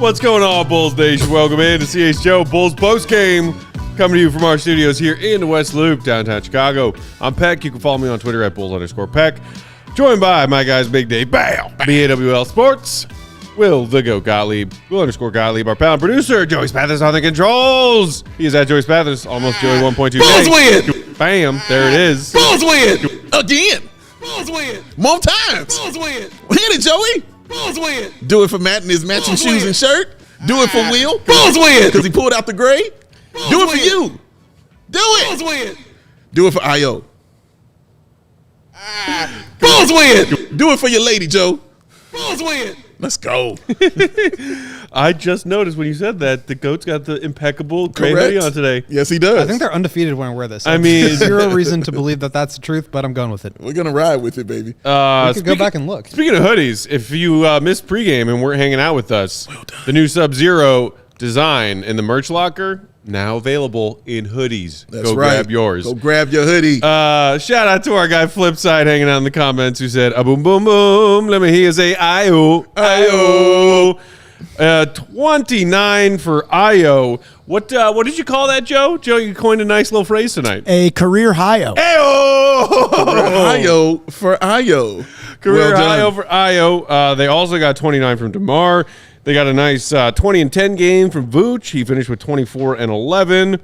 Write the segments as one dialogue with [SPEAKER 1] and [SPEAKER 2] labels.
[SPEAKER 1] What's going on, Bulls Nation? Welcome in to CHGO Bulls Postgame, coming to you from our studios here in the West Loop, downtown Chicago. I'm Peck. You can follow me on Twitter at Bulls_Peck. Joined by my guys, Big Dave, BAWL Sports, Will the Goat Gottlieb, Will_Gottlieb, our pound producer, Joey Spathis on the controls. He is at Joey Spathis, almost Joey 1.2.
[SPEAKER 2] Bulls win!
[SPEAKER 1] Bam, there it is.
[SPEAKER 2] Bulls win! Again! Bulls win! More times! Bulls win! Hit it, Joey! Bulls win! Do it for Matt in his matching shoes and shirt. Do it for Will. Bulls win! Because he pulled out the gray. Do it for you. Do it! Bulls win! Do it for Ayo. Bulls win! Do it for your lady, Joe. Bulls win! Let's go.
[SPEAKER 1] I just noticed when you said that the Goat's got the impeccable gray hoodie on today.
[SPEAKER 2] Yes, he does.
[SPEAKER 3] I think they're undefeated when I wear this.
[SPEAKER 1] I mean,
[SPEAKER 3] zero reason to believe that that's the truth, but I'm going with it.
[SPEAKER 2] We're going to ride with it, baby.
[SPEAKER 3] We could go back and look.
[SPEAKER 1] Speaking of hoodies, if you missed pregame and weren't hanging out with us, the new Sub-Zero design in the merch locker, now available in hoodies.
[SPEAKER 2] That's
[SPEAKER 1] Go
[SPEAKER 2] right.
[SPEAKER 1] grab yours.
[SPEAKER 2] Go grab your hoodie.
[SPEAKER 1] Shout out to our guy Flipside hanging out in the comments who said, boom, boom, boom. Let me hear you say, Ayo, Ayo. 29 for Ayo. What did you call that, Joe? Joe, you coined a nice little phrase tonight.
[SPEAKER 4] A career high-o.
[SPEAKER 2] Ayo for Ayo.
[SPEAKER 1] Career Ayo for Ayo. They also got 29 from DeMar. They got a nice 20 and 10 game from Vooch. He finished with 24 and 11.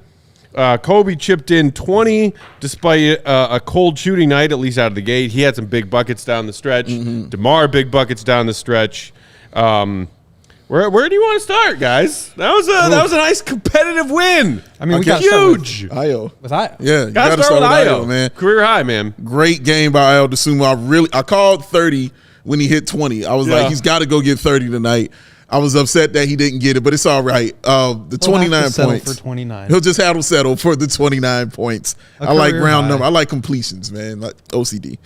[SPEAKER 1] Coby chipped in 20 despite a cold shooting night, at least out of the gate. He had some big buckets down the stretch. DeMar, big buckets down the stretch. Where do you want to start, guys? That was a nice competitive win.
[SPEAKER 3] I mean, we
[SPEAKER 1] got huge.
[SPEAKER 2] Ayo.
[SPEAKER 3] With Ayo.
[SPEAKER 2] Yeah, you
[SPEAKER 1] Gotta start with Ayo,
[SPEAKER 2] man.
[SPEAKER 1] Career high, man.
[SPEAKER 2] Great game by Ayo Dosunmu. I called 30 when he hit 20. I was like, he's got to go get 30 tonight. I was upset that he didn't get it, but it's all right. The 29 points.
[SPEAKER 3] For 29.
[SPEAKER 2] He'll just have to settle for the 29 points. I like round number. I like completions, man. Like OCD.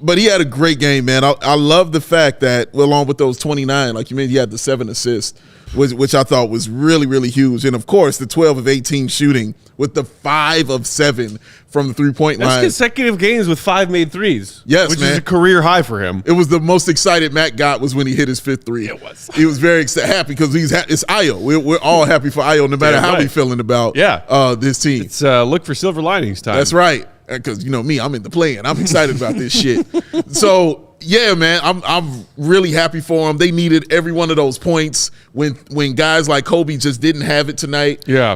[SPEAKER 2] But he had a great game, man. I love the fact that, along with those 29, like you mentioned, he had the 7 assists, which I thought was really, really huge. And, of course, the 12 of 18 shooting with the 5 of 7 from the three-point line.
[SPEAKER 1] That's consecutive games with 5 made threes.
[SPEAKER 2] Yes,
[SPEAKER 1] which
[SPEAKER 2] man.
[SPEAKER 1] is a career high for him.
[SPEAKER 2] It was the most excited Matt got was when he hit his 5th three.
[SPEAKER 1] It was.
[SPEAKER 2] He was very happy because it's Ayo. We're all happy for Ayo no matter how we feeling about this team.
[SPEAKER 1] It's look for silver linings time.
[SPEAKER 2] That's right. Because you know me, I'm in the play and I'm excited about this shit. So yeah, man, I'm really happy for him. They needed every one of those points when guys like Coby just didn't have it tonight.
[SPEAKER 1] Yeah.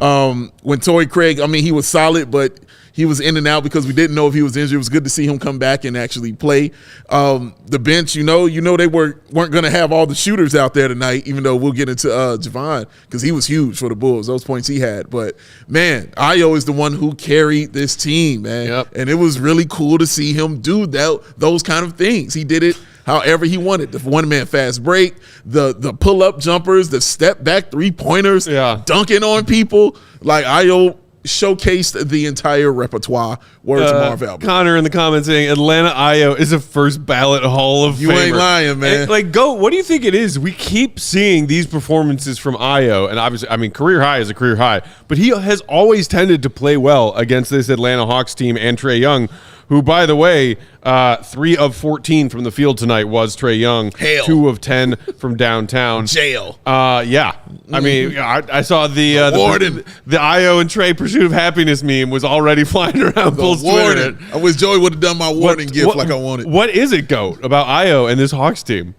[SPEAKER 2] When Torrey Craig, I mean, he was solid, but he was in and out because we didn't know if he was injured. It was good to see him come back and actually play. The bench, you know, they weren't going to have all the shooters out there tonight, even though we'll get into Jevon because he was huge for the Bulls, those points he had. But, man, Ayo is the one who carried this team, man.
[SPEAKER 1] Yep.
[SPEAKER 2] And it was really cool to see him do those kind of things. He did it however he wanted. The one-man fast break, the pull-up jumpers, the step-back three-pointers, dunking on people. Like, Ayo showcased the entire repertoire. Words of Marv Albert.
[SPEAKER 1] Connor in the comments saying Atlanta Ayo is a first ballot Hall of Famer.
[SPEAKER 2] You ain't lying, man.
[SPEAKER 1] And, what do you think it is? We keep seeing these performances from Ayo, and obviously, I mean, career high is a career high, but he has always tended to play well against this Atlanta Hawks team and Trae Young, who, by the way, 3 of 14 from the field tonight was Trae Young.
[SPEAKER 2] Hail.
[SPEAKER 1] 2 of 10 from downtown.
[SPEAKER 2] Jail.
[SPEAKER 1] Yeah. I mean, I saw the Ayo and Trae Pursuit of Happiness meme was already flying around Bulls Twitter.
[SPEAKER 2] I wish Joey would have done my warning gift like I wanted.
[SPEAKER 1] What is it, Goat, about Ayo and this Hawks team?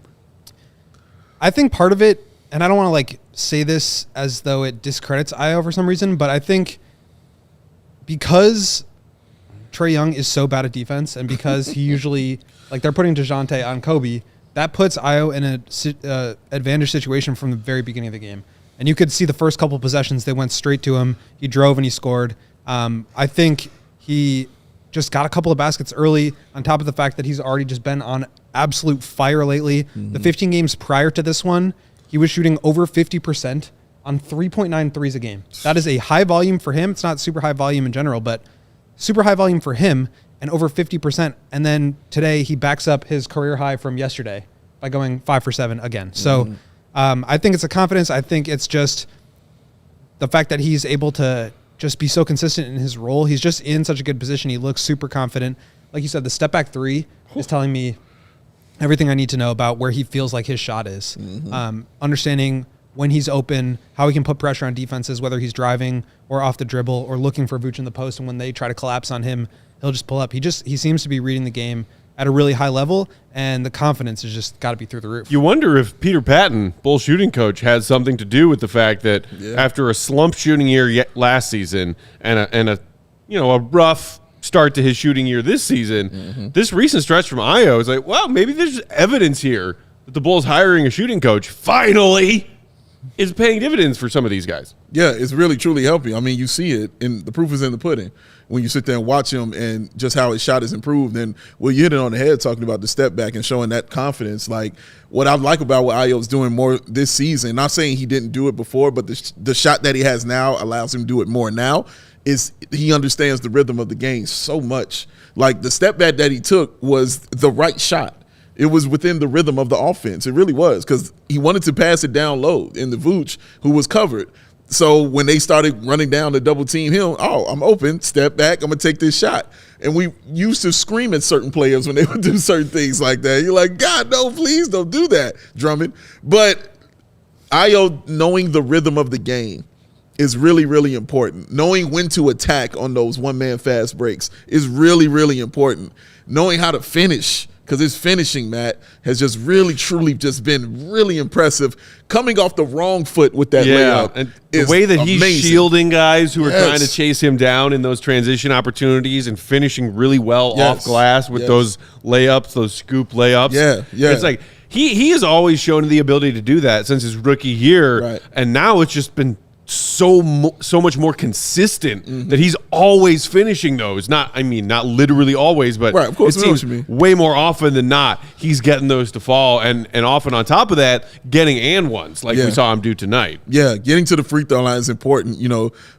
[SPEAKER 3] I think part of it, and I don't want to say this as though it discredits Ayo for some reason, but I think because Trae Young is so bad at defense, and because he usually, they're putting DeJounte on Coby, that puts Ayo in an advantage situation from the very beginning of the game. And you could see the first couple possessions, they went straight to him. He drove and he scored. I think He just got a couple of baskets early, on top of the fact that he's already just been on absolute fire lately. The 15 games prior to this one, he was shooting over 50% on 3.9 threes a game. That is a high volume for him. It's not super high volume in general, but super high volume for him, and over 50%. And then today he backs up his career high from yesterday by going 5 for 7 again. So I think it's a confidence. I think it's just the fact that he's able to just be so consistent in his role. He's just in such a good position. He looks super confident. Like you said, the step back three is telling me everything I need to know about where he feels like his shot is. Understanding when he's open, how he can put pressure on defenses, whether he's driving or off the dribble or looking for Vooch in the post. And when they try to collapse on him, he'll just pull up. He seems to be reading the game at a really high level, and the confidence has just got to be through the roof.
[SPEAKER 1] You wonder if Peter Patton, Bulls shooting coach, has something to do with the fact that after a slump shooting year last season and a rough start to his shooting year this season, this recent stretch from Ayo is like, well, maybe there's evidence here that the Bulls hiring a shooting coach finally is paying dividends for some of these guys.
[SPEAKER 2] Yeah, it's really, truly helping. I mean, you see it, and the proof is in the pudding when you sit there and watch him and just how his shot has improved. And you hit it on the head talking about the step back and showing that confidence. Like, what I like about what Ayo's doing more this season, not saying he didn't do it before, but the shot that he has now allows him to do it more now, is he understands the rhythm of the game so much. Like, the step back that he took was the right shot. It was within the rhythm of the offense. It really was, because he wanted to pass it down low in the Vooch, who was covered. So when they started running down to double team him, I'm open, step back, I'm going to take this shot. And we used to scream at certain players when they would do certain things like that. You're like, God, no, please don't do that, Drummond. But Ayo knowing the rhythm of the game is really, really important. Knowing when to attack on those one-man fast breaks is really, really important. Knowing how to finish, because his finishing, Matt, has just really, truly just been really impressive. Coming off the wrong foot with that layup,
[SPEAKER 1] and the way that he's
[SPEAKER 2] amazing.
[SPEAKER 1] Shielding guys who are trying to chase him down in those transition opportunities and finishing really well off glass with those layups, those scoop layups.
[SPEAKER 2] Yeah.
[SPEAKER 1] It's like he has always shown the ability to do that since his rookie year, and now it's just been so much more consistent that he's always finishing those. Not literally always, but
[SPEAKER 2] of course,
[SPEAKER 1] it seems way more often than not he's getting those to fall, and often on top of that, getting and ones like we saw him do tonight.
[SPEAKER 2] Yeah, getting to the free throw line is important,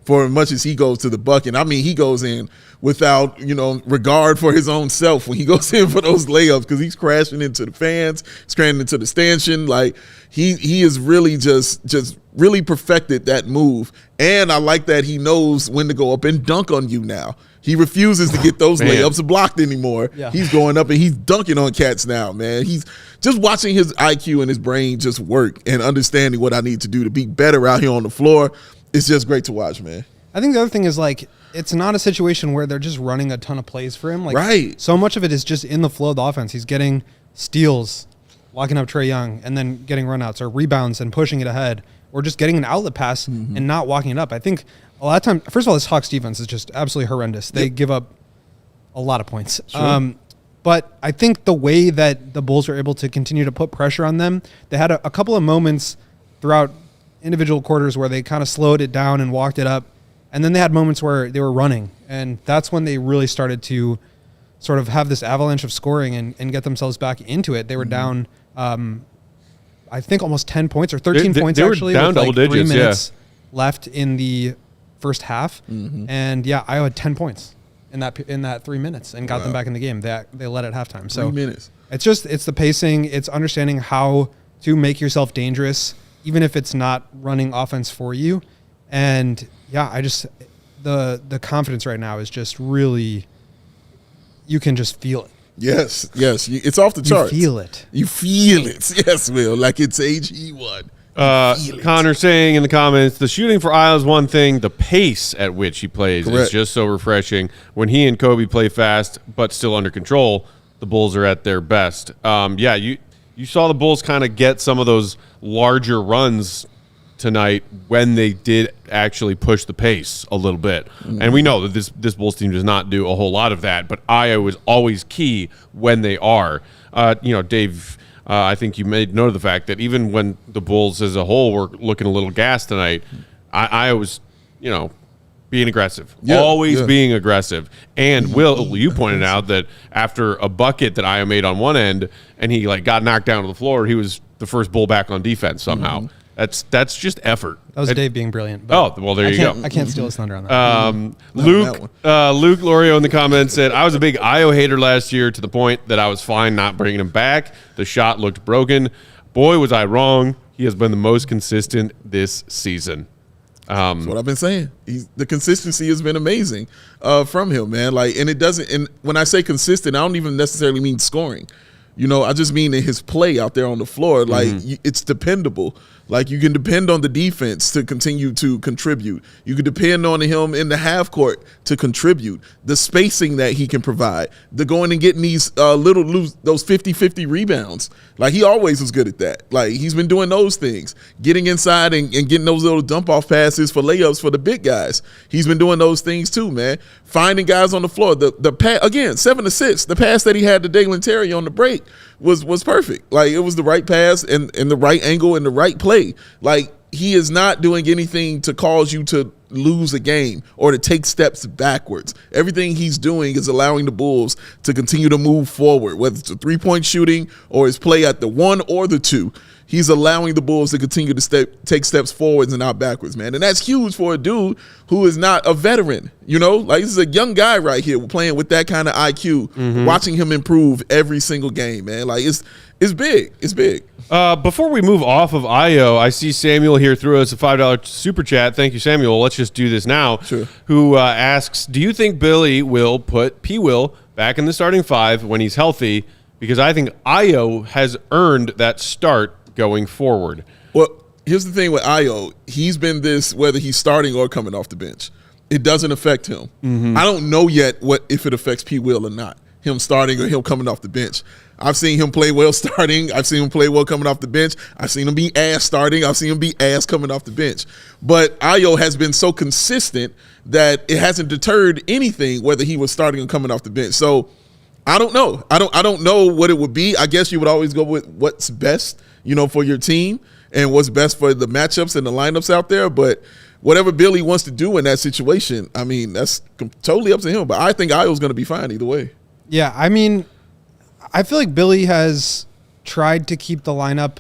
[SPEAKER 2] for as much as he goes to the bucket. I mean, he goes in without, regard for his own self when he goes in for those layups, because he's crashing into the fans, he's crashing into the stanchion. Like, he is really just really perfected that move. And I like that he knows when to go up and dunk on you now. He refuses to get those layups blocked anymore. Yeah. He's going up and he's dunking on cats now, man. He's just watching his IQ and his brain just work and understanding what I need to do to be better out here on the floor. It's just great to watch, man.
[SPEAKER 3] I think the other thing is, like, it's not a situation where they're just running a ton of plays for him. Like, so much of it is just in the flow of the offense. He's getting steals, locking up Trae Young, and then getting runouts or rebounds and pushing it ahead, or just getting an outlet pass and not walking it up. I think a lot of time, first of all, this Hawks defense is just absolutely horrendous. They give up a lot of points. Sure. But I think the way that the Bulls are able to continue to put pressure on them, they had a couple of moments throughout individual quarters where they kind of slowed it down and walked it up. And then they had moments where they were running. And that's when they really started to sort of have this avalanche of scoring and get themselves back into it. They were down, I think, almost 10 points or 13 points, actually.
[SPEAKER 1] They were down double digits,
[SPEAKER 3] 3 minutes left in the first half. And, Ayo had 10 points in that 3 minutes and got them back in the game. They led at halftime. So
[SPEAKER 2] 3 minutes. It's
[SPEAKER 3] the pacing. It's understanding how to make yourself dangerous, even if it's not running offense for you. And the confidence right now is just really, you can just feel it.
[SPEAKER 2] Yes. It's off the charts.
[SPEAKER 3] You feel it.
[SPEAKER 2] Yes, Will. Like it's HE1.
[SPEAKER 1] Connor saying in the comments, the shooting for Ayo is one thing. The pace at which he plays is just so refreshing. When he and Coby play fast but still under control, the Bulls are at their best. You saw the Bulls kind of get some of those larger runs tonight when they did actually push the pace a little bit. And we know that this Bulls team does not do a whole lot of that, but Ayo is always key when they are. Dave, I think you made note of the fact that even when the Bulls as a whole were looking a little gassed tonight, Ayo was, being being aggressive.
[SPEAKER 2] Yeah,
[SPEAKER 1] Always being aggressive. And Will, you pointed out that after a bucket that Ayo made on one end and he like got knocked down to the floor, he was the first Bull back on defense somehow. That's just effort.
[SPEAKER 3] That was Dave being brilliant.
[SPEAKER 1] Oh, well, there you go.
[SPEAKER 3] I can't steal his thunder on that.
[SPEAKER 1] Luke Lorio in the comments said, I was a big Ayo hater last year to the point that I was fine not bringing him back. The shot looked broken. Boy, was I wrong. He has been the most consistent this season.
[SPEAKER 2] That's what I've been saying. The consistency has been amazing from him, man. Like, and it doesn't. And when I say consistent, I don't even necessarily mean scoring. You know, I just mean in his play out there on the floor. Like, it's dependable. Like, you can depend on the defense to continue to contribute. You can depend on him in the half court to contribute. The spacing that he can provide. The going and getting these those 50-50 rebounds. Like, he always was good at that. Like, he's been doing those things. Getting inside and getting those little dump-off passes for layups for the big guys. He's been doing those things too, man. Finding guys on the floor. The pass, again, 7 assists. The pass that he had to Dalen Terry on the break was perfect. Like, it was the right pass and the right angle and the right play. Like, he is not doing anything to cause you to lose a game or to take steps backwards. Everything he's doing is allowing the Bulls to continue to move forward, whether it's a three-point shooting or his play at the 1 or the 2. He's allowing the Bulls to continue to take steps forwards and not backwards, man. And that's huge for a dude who is not a veteran, you know? Like, this is a young guy right here playing with that kind of IQ, watching him improve every single game, man. Like, it's big. It's big.
[SPEAKER 1] Before we move off of Ayo, I see Samuel here threw us a $5 super chat. Thank you, Samuel. Let's just do this now.
[SPEAKER 2] Sure.
[SPEAKER 1] Who asks, do you think Billy will put P-Will back in the starting 5 when he's healthy? Because I think Ayo has earned that start going forward.
[SPEAKER 2] Well, here's the thing with Ayo. He's been this whether he's starting or coming off the bench. It doesn't affect him. I don't know yet if it affects P-Will or not, him starting or him coming off the bench. I've seen him play well starting. I've seen him play well coming off the bench. I've seen him be ass starting. I've seen him be ass coming off the bench. But Ayo has been so consistent that it hasn't deterred anything whether he was starting or coming off the bench. So I don't know. I don't know what it would be. I guess you would always go with what's best, you know, for your team and what's best for the matchups and the lineups out there. But whatever Billy wants to do in that situation, I mean, that's totally up to him. But I think Ayo's going to be fine either way.
[SPEAKER 3] Yeah, I mean, I feel like Billy has tried to keep the lineup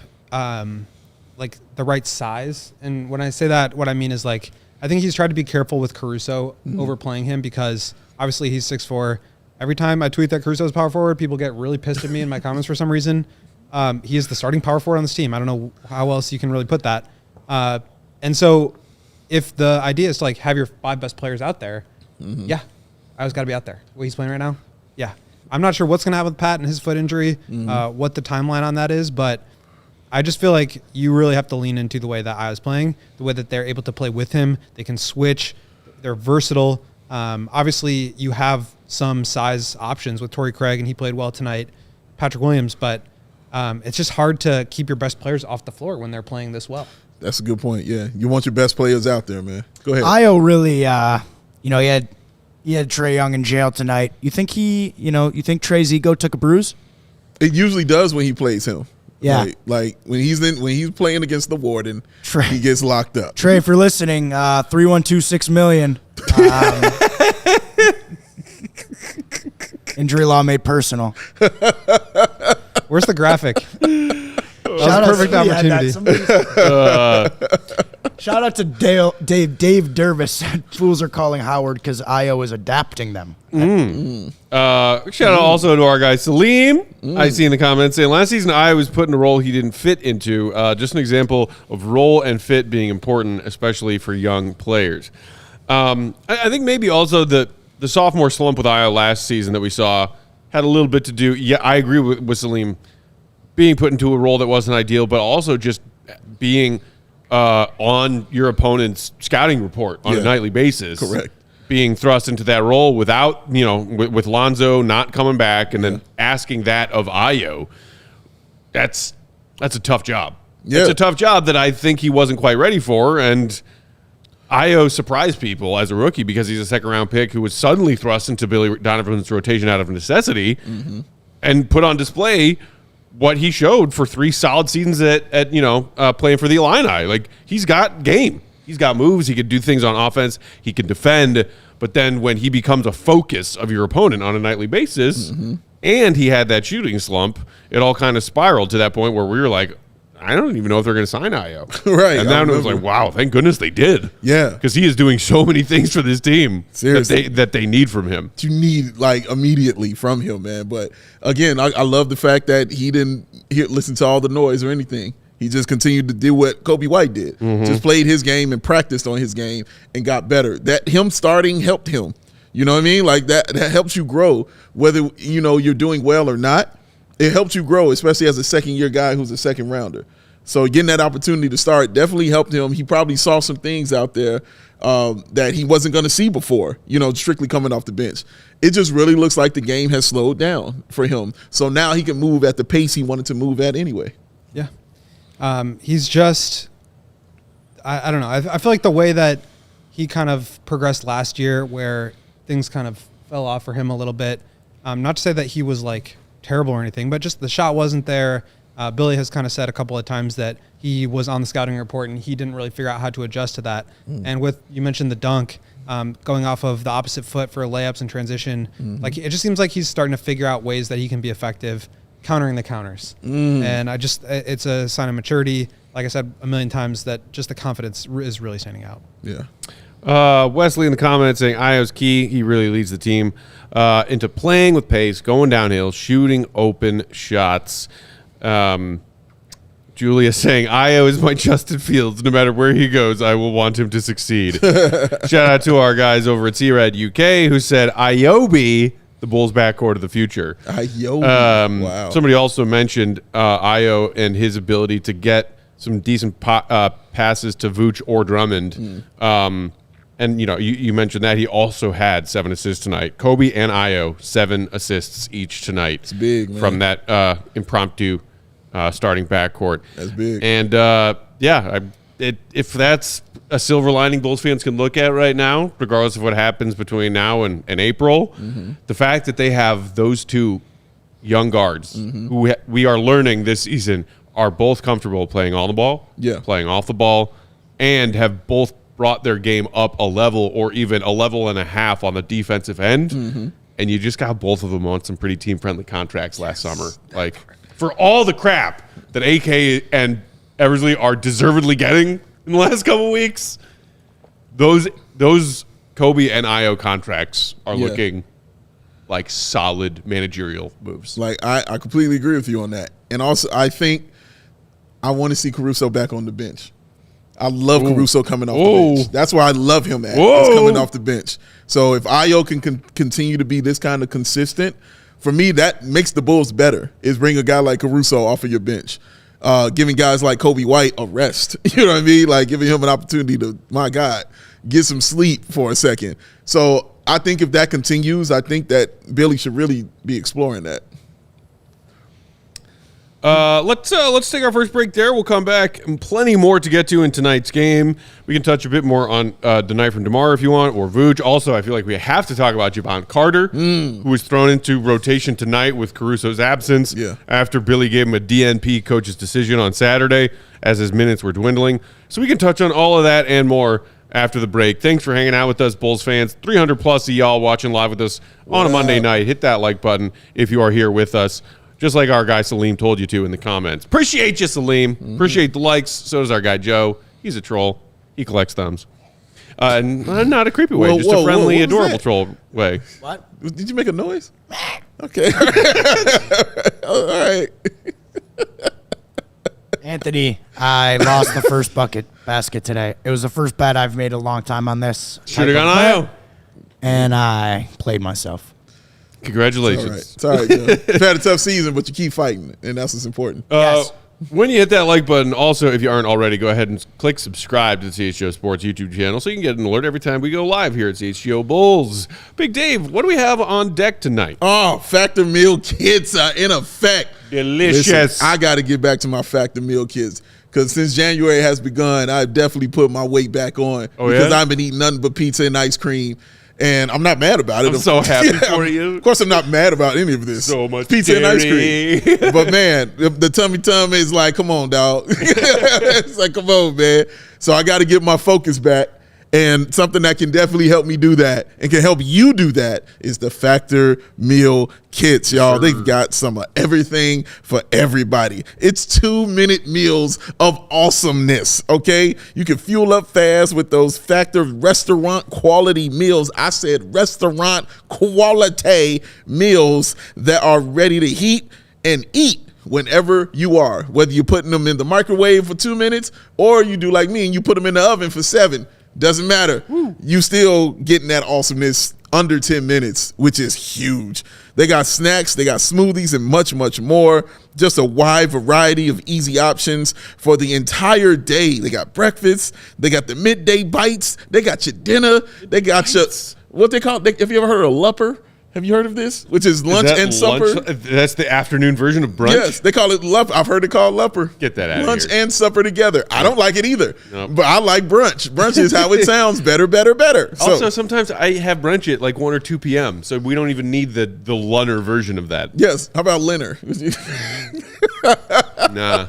[SPEAKER 3] like the right size. And when I say that, what I mean is, like, I think he's tried to be careful with Caruso overplaying him because obviously he's 6'4". Every time I tweet that Caruso's power forward, people get really pissed at me in my comments for some reason. He is the starting power forward on this team. I don't know how else you can really put that. And so if the idea is to, like, have your 5 best players out there, yeah, Ayo's got to be out there. The way he's playing right now, yeah. I'm not sure what's going to happen with Pat and his foot injury, what the timeline on that is, but I just feel like you really have to lean into the way that Ayo's playing, the way that they're able to play with him. They can switch. They're versatile. Obviously, you have some size options with Torrey Craig, and he played well tonight, Patrick Williams, but it's just hard to keep your best players off the floor when they're playing this well.
[SPEAKER 2] That's a good point, yeah. You want your best players out there, man. Go ahead.
[SPEAKER 4] Ayo really, he had Trae Young in jail tonight. You think Trae's ego took a bruise?
[SPEAKER 2] It usually does when he plays him.
[SPEAKER 4] Yeah.
[SPEAKER 2] Like when he's playing against the Warden,
[SPEAKER 4] Trae,
[SPEAKER 2] he gets locked up.
[SPEAKER 4] Trae, if you're listening, 312-6 million. Injury law made personal.
[SPEAKER 3] Where's the graphic? That was a perfect opportunity.
[SPEAKER 4] Shout out to Dave Dervis. Fools are calling Howard because Ayo is adapting them.
[SPEAKER 1] Shout out also to our guy Salim. I see in the comments saying last season Ayo was put in a role he didn't fit into. Just an example of role and fit being important, especially for young players. I think maybe also the sophomore slump with Ayo last season that we saw had a little bit to do. Yeah, I agree with Salim being put into a role that wasn't ideal, but also just being on your opponent's scouting report on a nightly basis.
[SPEAKER 2] Correct.
[SPEAKER 1] Being thrust into that role without, with Lonzo not coming back and then asking that of Ayo, that's a tough job. Yeah. It's a tough job that I think he wasn't quite ready for, and Ayo surprised people as a rookie because he's a second-round pick who was suddenly thrust into Billy Donovan's rotation out of necessity and put on display what he showed for 3 solid seasons at playing for the Illini. Like, he's got game. he's got moves. He can do things on offense. He can defend. But then when he becomes a focus of your opponent on a nightly basis, and he had that shooting slump, it all kind of spiraled to that point where we were like, I don't even know if they're going to sign Ayo.
[SPEAKER 2] Right.
[SPEAKER 1] And then it was like, wow, thank goodness they did.
[SPEAKER 2] Yeah.
[SPEAKER 1] Because he is doing so many things for this team that they need from him.
[SPEAKER 2] You need like immediately from him, man. But again, I love the fact that he didn't listen to all the noise or anything. He just continued to do what Coby White did. Just played his game and practiced on his game and got better. That him starting helped him. You know what I mean? Like that helps you grow, whether you're doing well or not. It helps you grow, especially as a second-year guy who's a second rounder. So getting that opportunity to start definitely helped him. He probably saw some things out there that he wasn't going to see before, strictly coming off the bench. It just really looks like the game has slowed down for him. So now he can move at the pace he wanted to move at anyway.
[SPEAKER 3] Yeah. He's just, I don't know. I feel like the way that he kind of progressed last year where things kind of fell off for him a little bit, not to say that he was like terrible or anything, but just the shot wasn't there. Billy has kind of said a couple of times that he was on the scouting report and he didn't really figure out how to adjust to that. And you mentioned the dunk, going off of the opposite foot for layups and transition, like it just seems like he's starting to figure out ways that he can be effective countering the counters. And it's a sign of maturity. Like I said a million times, that just the confidence is really standing out.
[SPEAKER 2] Yeah.
[SPEAKER 1] Wesley in the comments saying Ayo's key. He really leads the team into playing with pace, going downhill, shooting open shots. Julia saying Ayo is my Justin Fields. No matter where he goes, I will want him to succeed. Shout out to our guys over at C-Red UK who said Ayobi, the Bulls backcourt of the future.
[SPEAKER 2] Ayobi. Wow.
[SPEAKER 1] Somebody also mentioned Ayo and his ability to get some decent passes to Vooch or Drummond. And, you mentioned that he also had 7 assists tonight. Coby and Ayo, 7 assists each tonight.
[SPEAKER 2] It's big, man.
[SPEAKER 1] From that impromptu starting backcourt.
[SPEAKER 2] That's big.
[SPEAKER 1] And, if that's a silver lining Bulls fans can look at right now, regardless of what happens between now and April, the fact that they have those two young guards who we are learning this season are both comfortable playing on the ball, playing off the ball, and have both brought their game up a level or even a level and a half on the defensive end. And you just got both of them on some pretty team-friendly contracts last summer. Like, for all the crap that AK and Eversley are deservedly getting in the last couple weeks, those Coby and Ayo contracts are looking like solid managerial moves.
[SPEAKER 2] Like, I completely agree with you on that. And also, I think I want to see Caruso back on the bench. I love Caruso coming off the bench. That's where I love him at. He's coming off the bench. So if Ayo can continue to be this kind of consistent, for me, that makes the Bulls better, is bring a guy like Caruso off of your bench. Giving guys like Coby White a rest. You know what I mean? Like giving him an opportunity to, my God, get some sleep for a second. So I think if that continues, I think that Billy should really be exploring that.
[SPEAKER 1] Let's take our first break there. We'll come back and plenty more to get to in tonight's game. We can touch a bit more on the night from DeMar if you want, or Vooch. Also, I feel like we have to talk about Jevon Carter, who was thrown into rotation tonight with Caruso's absence after Billy gave him a DNP coach's decision on Saturday as his minutes were dwindling. So we can touch on all of that and more after the break. Thanks for hanging out with us, Bulls fans. 300 plus of y'all watching live with us on a Monday night. Hit that like button if you are here with us. Just like our guy Salim told you to in the comments. Appreciate you, Salim. Appreciate the likes. So does our guy Joe. He's a troll. He collects thumbs. Not a creepy way, just a friendly, adorable troll way.
[SPEAKER 4] What?
[SPEAKER 2] Did you make a noise? Okay. All right.
[SPEAKER 4] Anthony, I lost the first basket today. It was the first bet I've made a long time on this.
[SPEAKER 1] Should have gone Ayo.
[SPEAKER 4] And I played myself.
[SPEAKER 1] Congratulations.
[SPEAKER 2] It's all right. You've had a tough season, but you keep fighting, and that's what's important.
[SPEAKER 4] Yes.
[SPEAKER 1] When you hit that like button, also, if you aren't already, go ahead and click subscribe to the CHGO Sports YouTube channel so you can get an alert every time we go live here at CHGO Bulls. Big Dave, what do we have on deck tonight?
[SPEAKER 2] Oh, Factor Meal Kits are in effect.
[SPEAKER 1] Delicious.
[SPEAKER 2] Listen, I got to get back to my Factor Meal Kits because since January has begun, I've definitely put my weight back on because I've been eating nothing but pizza and ice cream. And I'm not mad about it.
[SPEAKER 1] I'm so happy for you.
[SPEAKER 2] Of course, I'm not mad about any of this.
[SPEAKER 1] So much
[SPEAKER 2] pizza
[SPEAKER 1] dairy.
[SPEAKER 2] and ice cream. But man, the tummy is like, come on, dog. It's like, come on, man. So I got to get my focus back. And something that can definitely help me do that and can help you do that is the Factor Meal Kits, y'all. Sure. They've got some of everything for everybody. It's 2-minute meals of awesomeness, okay? You can fuel up fast with those Factor restaurant quality meals. I said restaurant quality meals that are ready to heat and eat whenever you are, whether you're putting them in the microwave for 2 minutes or you do like me and you put them in the oven for 7. Doesn't matter. You still getting that awesomeness under 10 minutes, which is huge. They got snacks, they got smoothies, and much, much more. Just a wide variety of easy options for the entire day. They got breakfast, they got the midday bites, they got your dinner, they got your, what they call, have you ever heard of Lupper? Have you heard of this? Which is lunch and supper.
[SPEAKER 1] That's the afternoon version of brunch?
[SPEAKER 2] Yes, they call it Lupper. I've heard it called Lupper.
[SPEAKER 1] Get that out of here.
[SPEAKER 2] Lunch and supper together. I don't like it either,
[SPEAKER 1] Nope.
[SPEAKER 2] but I like brunch. Brunch is how it sounds. Better.
[SPEAKER 1] Also, sometimes I have brunch at like 1 or 2 p.m., so we don't even need the lunner version of that.
[SPEAKER 2] Yes. How about Linner?
[SPEAKER 1] Nah.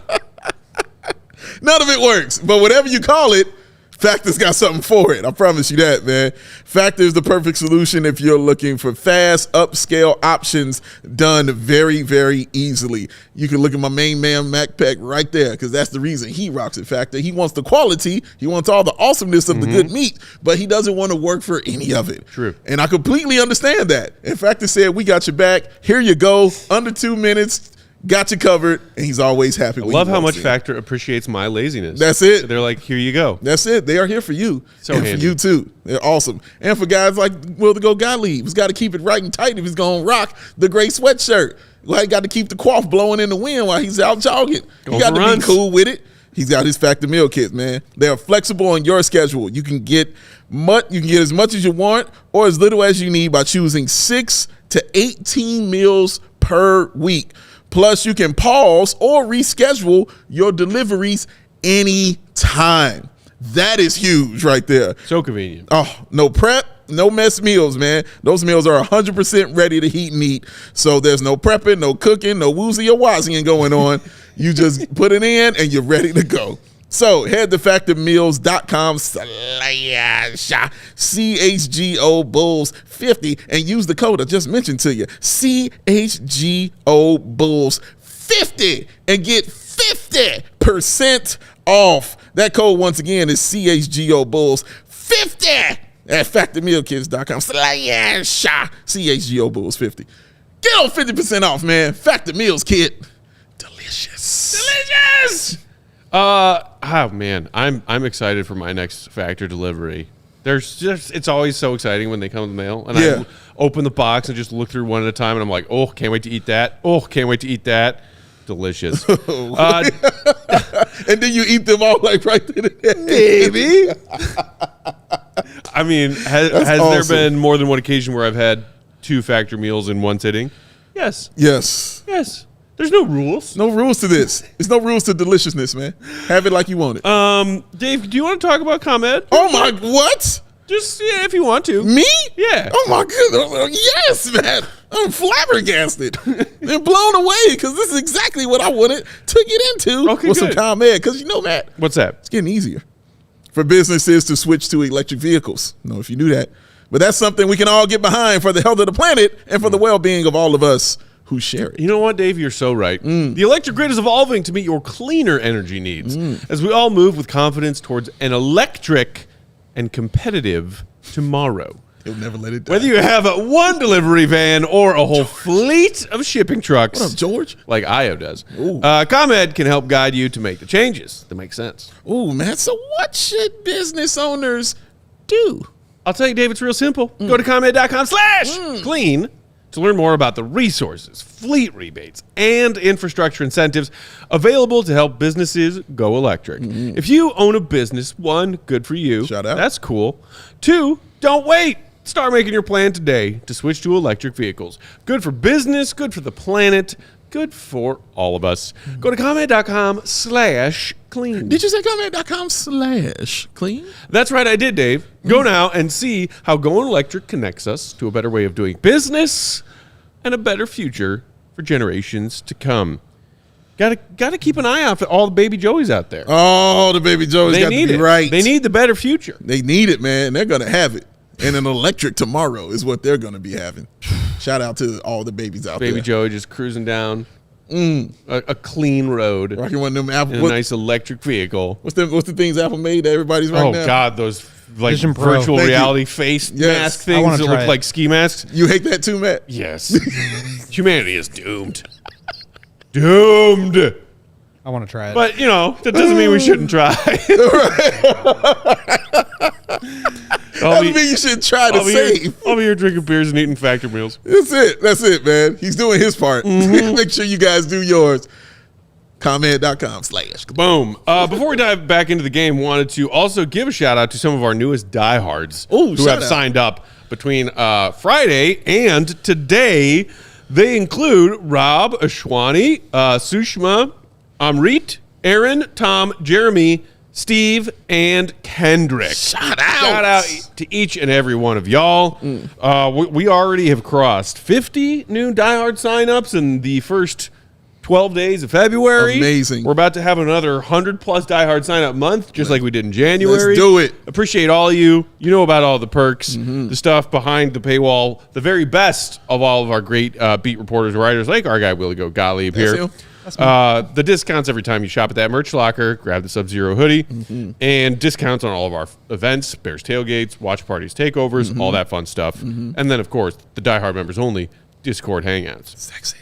[SPEAKER 2] None of it works, but whatever you call it, Factor's got something for it. I promise you that, man. Factor is the perfect solution if you're looking for fast, upscale options done very, very easily. You can look at my main man, Mac Peck, right there, because that's the reason he rocks at Factor. He wants the quality. He wants all the awesomeness of the good meat, but he doesn't want to work for any of it.
[SPEAKER 1] True.
[SPEAKER 2] And I completely understand that. And Factor said, we got your back. Here you go. Under 2 minutes. Got you covered, and he's always happy.
[SPEAKER 1] I love how much Factor appreciates my laziness.
[SPEAKER 2] That's it.
[SPEAKER 1] So they're like, here you go.
[SPEAKER 2] That's it. They are here for you.
[SPEAKER 1] So
[SPEAKER 2] and
[SPEAKER 1] handy.
[SPEAKER 2] for you, too. They're awesome. And for guys like Will to Go Gottlieb, who's got to keep it right and tight if he's going to rock the gray sweatshirt. Like, got to keep the quoff blowing in the wind while he's out jogging. You got to be cool with it. He's got his Factor meal kits, man. They are flexible on your schedule. You can get as much as you want or as little as you need by choosing 6 to 18 meals per week. Plus, you can pause or reschedule your deliveries anytime. That is huge right there.
[SPEAKER 1] So convenient.
[SPEAKER 2] Oh, no prep, no mess meals, man. Those meals are 100% ready to heat and eat. So there's no prepping, no cooking, no woozy or wazzying going on. You just put it in and you're ready to go. So head to factormeals.com/CHGO Bulls 50 and use the code I just mentioned to you, CHGO Bulls 50, and get 50% off. That code once again is CHGO Bulls 50 at factormealkits.com/CHGO Bulls 50. Get on 50% off, man. Factor Meals Kit. Delicious.
[SPEAKER 1] Oh man, I'm excited for my next Factor delivery. It's always so exciting when they come in the mail, and I open the box and just look through one at a time, and I'm like, oh, can't wait to eat that. Oh, can't wait to eat that. Delicious.
[SPEAKER 2] And then you eat them all like right there,
[SPEAKER 1] baby. I mean, has
[SPEAKER 2] awesome.
[SPEAKER 1] there been more than one occasion where I've had 2 Factor meals in one sitting? Yes. There's no rules.
[SPEAKER 2] No rules to this. There's no rules to deliciousness, man. Have it like you want it.
[SPEAKER 1] Dave, do you want to talk about ComEd?
[SPEAKER 2] Oh my, what?
[SPEAKER 1] Just if you want to.
[SPEAKER 2] Me?
[SPEAKER 1] Yeah.
[SPEAKER 2] Oh my goodness. Yes, man. I'm flabbergasted and blown away because this is exactly what I wanted to get into with some ComEd. Because you know, Matt.
[SPEAKER 1] What's that?
[SPEAKER 2] It's getting easier for businesses to switch to electric vehicles. I don't know if you knew that. But that's something we can all get behind for the health of the planet and for the well-being of all of us who share it.
[SPEAKER 1] You know what, Dave? You're so right. The electric grid is evolving to meet your cleaner energy needs as we all move with confidence towards an electric and competitive tomorrow.
[SPEAKER 2] He'll never let it die.
[SPEAKER 1] Whether you have one delivery van or a whole fleet of shipping trucks.
[SPEAKER 2] What up, George?
[SPEAKER 1] Like Ayo does. ComEd can help guide you to make the changes that make sense.
[SPEAKER 2] Ooh, man. So what should business owners do?
[SPEAKER 1] I'll tell you, Dave, it's real simple. Go to ComEd.com/clean to learn more about the resources, fleet rebates, and infrastructure incentives available to help businesses go electric. If you own a business, 1, good for you.
[SPEAKER 2] Shout out.
[SPEAKER 1] That's cool. 2, don't wait. Start making your plan today to switch to electric vehicles. Good for business, good for the planet, good for all of us. Go to ComEd.com/clean.
[SPEAKER 2] Did you say ComEd.com/clean?
[SPEAKER 1] That's right, I did, Dave. Go now and see how Goon Electric connects us to a better way of doing business and a better future for generations to come. Got to keep an eye out for all the baby Joeys out there.
[SPEAKER 2] Oh, the baby Joeys got to be right.
[SPEAKER 1] They need the better future.
[SPEAKER 2] They need it, man. They're going to have it. And an electric tomorrow is what they're going to be having. Shout out to all the babies out there.
[SPEAKER 1] Baby Joey just cruising down a clean road.
[SPEAKER 2] Rocking one of them Apple.
[SPEAKER 1] In a nice electric vehicle.
[SPEAKER 2] What's the things Apple made that everybody's right now?
[SPEAKER 1] Oh, God, those like
[SPEAKER 3] Vision Pro.
[SPEAKER 1] virtual reality face mask things that look like ski masks.
[SPEAKER 2] You hate that too, Matt?
[SPEAKER 1] Yes. Humanity is doomed. Doomed.
[SPEAKER 3] I want to try it.
[SPEAKER 1] But, that doesn't mean we shouldn't try.
[SPEAKER 2] Doesn't mean you should try to save.
[SPEAKER 1] I'll be here drinking beers and eating factory meals.
[SPEAKER 2] That's it, man. He's doing his part. Make sure you guys do yours. ComEd.com/
[SPEAKER 1] Boom. Before we dive back into the game, wanted to also give a shout out to some of our newest diehards who have signed up between Friday and today. They include Rob, Ashwani, Sushma, Amrit, Aaron, Tom, Jeremy, Steve, and Kendrick.
[SPEAKER 2] Shout
[SPEAKER 1] out to each and every one of y'all. We already have crossed 50 new diehard signups in the first 12 days of February.
[SPEAKER 2] Amazing.
[SPEAKER 1] We're about to have another 100-plus diehard sign-up month, just like we did in January.
[SPEAKER 2] Let's do it.
[SPEAKER 1] Appreciate all of you. You know about all the perks, the stuff behind the paywall, the very best of all of our great beat reporters, writers, like our guy Willie Go Gottlieb here. The discounts every time you shop at that merch locker. Grab the Sub-Zero hoodie. And discounts on all of our events, Bears tailgates, watch parties, takeovers, all that fun stuff. And then, of course, the diehard members only Discord hangouts.
[SPEAKER 2] Sexy.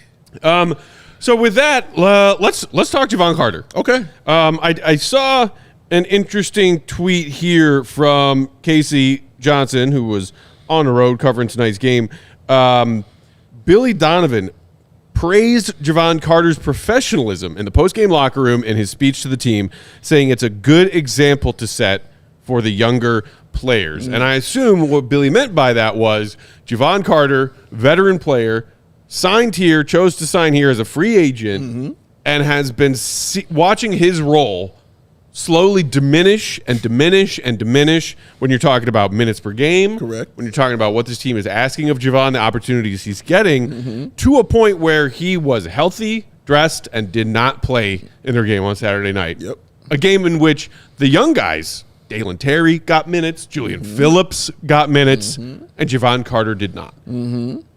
[SPEAKER 1] So with that, let's talk Jevon Carter.
[SPEAKER 2] Okay.
[SPEAKER 1] I saw an interesting tweet here from Casey Johnson, who was on the road covering tonight's game. Billy Donovan praised Jevon Carter's professionalism in the postgame locker room in his speech to the team, saying it's a good example to set for the younger players. And I assume what Billy meant by that was Jevon Carter, veteran player, signed here, chose to sign here as a free agent, and has been watching his role slowly diminish and diminish and diminish when you're talking about minutes per game.
[SPEAKER 2] Correct.
[SPEAKER 1] When you're talking about what this team is asking of Jevon, the opportunities he's getting, to a point where he was healthy, dressed, and did not play in their game on Saturday night.
[SPEAKER 2] Yep.
[SPEAKER 1] A game in which the young guys, Dalen Terry got minutes, Julian Phillips got minutes, and Jevon Carter did not.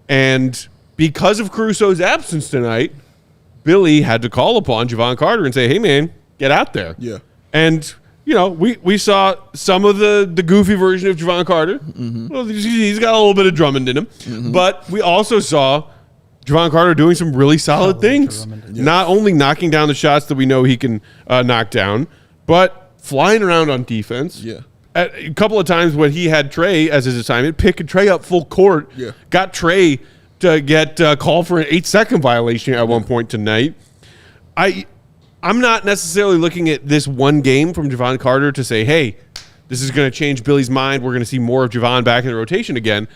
[SPEAKER 1] And because of Caruso's absence tonight, Billy had to call upon Jevon Carter and say, hey, man, get out there.
[SPEAKER 2] Yeah.
[SPEAKER 1] And, we saw some of the goofy version of Jevon Carter. Well, he's got a little bit of Drummond in him. But we also saw Jevon Carter doing some really solid things. Not only knocking down the shots that we know he can knock down, but flying around on defense.
[SPEAKER 2] Yeah.
[SPEAKER 1] A couple of times when he had Trey as his assignment, picking Trey up full court, got Trey to get called for an 8-second violation at one point tonight. I'm not necessarily looking at this one game from Jevon Carter to say, hey, this is going to change Billy's mind. We're going to see more of Jevon back in the rotation again,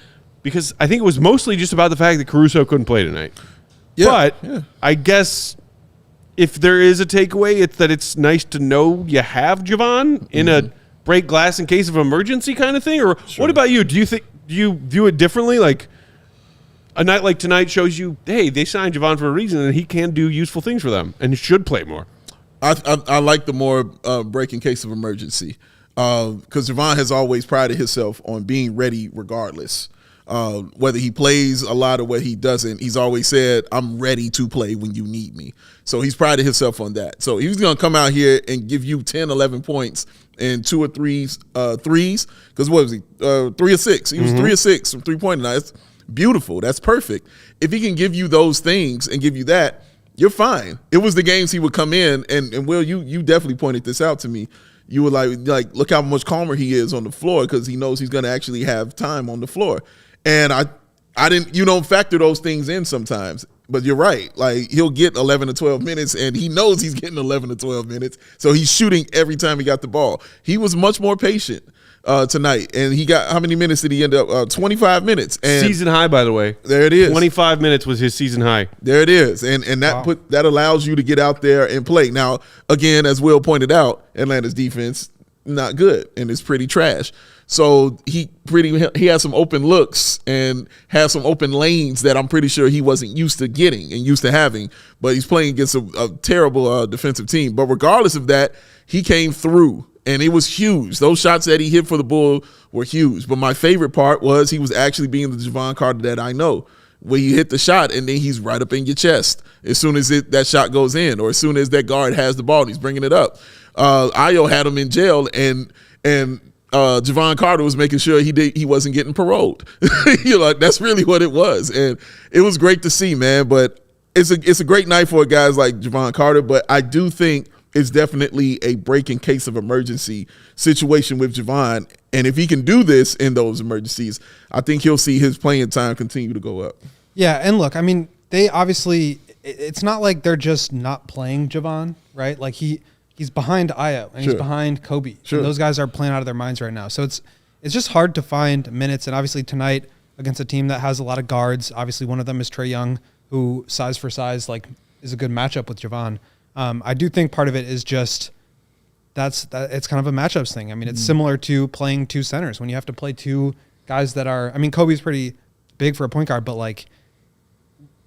[SPEAKER 1] because I think it was mostly just about the fact that Caruso couldn't play tonight. But I guess if there is a takeaway, it's that it's nice to know you have Jevon in a break glass in case of emergency kind of thing. Or what about you? Do you view it differently? Like, a night like tonight shows you, hey, they signed Jevon for a reason, and he can do useful things for them, and he should play more.
[SPEAKER 2] I like the more break in case of emergency, because Jevon has always prided himself on being ready regardless. Whether he plays a lot or whether he doesn't, he's always said, I'm ready to play when you need me. So he's prided himself on that. So he's going to come out here and give you 10, 11 points and 2 or 3 threes, because what was he? 3 or 6. He was 3 or 6 from three-point line. That's beautiful. That's perfect. If he can give you those things and give you that, you're fine. It was the games he would come in, and Will, you definitely pointed this out to me. You were like, look how much calmer he is on the floor, because he knows he's going to actually have time on the floor. And I didn't, you don't factor those things in sometimes, but you're right. Like, he'll get 11 to 12 minutes, and he knows he's getting 11 to 12 minutes, so he's shooting every time he got the ball. He was much more patient. tonight, and he got how many minutes did he end up? 25 minutes. And
[SPEAKER 1] season high, by the way.
[SPEAKER 2] There it is.
[SPEAKER 1] 25 minutes was his season high.
[SPEAKER 2] There it is, and that allows you to get out there and play. Now, again, as Will pointed out, Atlanta's defense not good and it's pretty trash. So he has some open looks and has some open lanes that I'm pretty sure he wasn't used to getting and used to having. But he's playing against a terrible defensive team. But regardless of that, he came through, and it was huge. Those shots that he hit for the Bull were huge. But my favorite part was he was actually being the Jevon Carter that I know, where you hit the shot and then he's right up in your chest as soon as that shot goes in, or as soon as that guard has the ball and he's bringing it up. Ayo had him in jail, and Jevon Carter was making sure he wasn't getting paroled. That's really what it was, and it was great to see, man. But it's a great night for guys like Jevon Carter. But I do think it's definitely a break in case of emergency situation with Jevon, and if he can do this in those emergencies, I think he'll see his playing time continue to go up.
[SPEAKER 3] Yeah, and look, I mean, they obviously, it's not like they're just not playing Jevon, right? Like he's behind Ayo and he's behind Coby.
[SPEAKER 2] Sure.
[SPEAKER 3] And those guys are playing out of their minds right now. So it's just hard to find minutes. And obviously tonight against a team that has a lot of guards, obviously one of them is Trae Young, who size for size is a good matchup with Jevon. I do think part of it is just it's kind of a matchups thing. I mean, it's similar to playing two centers when you have to play two guys that are. I mean, Kobe's pretty big for a point guard, but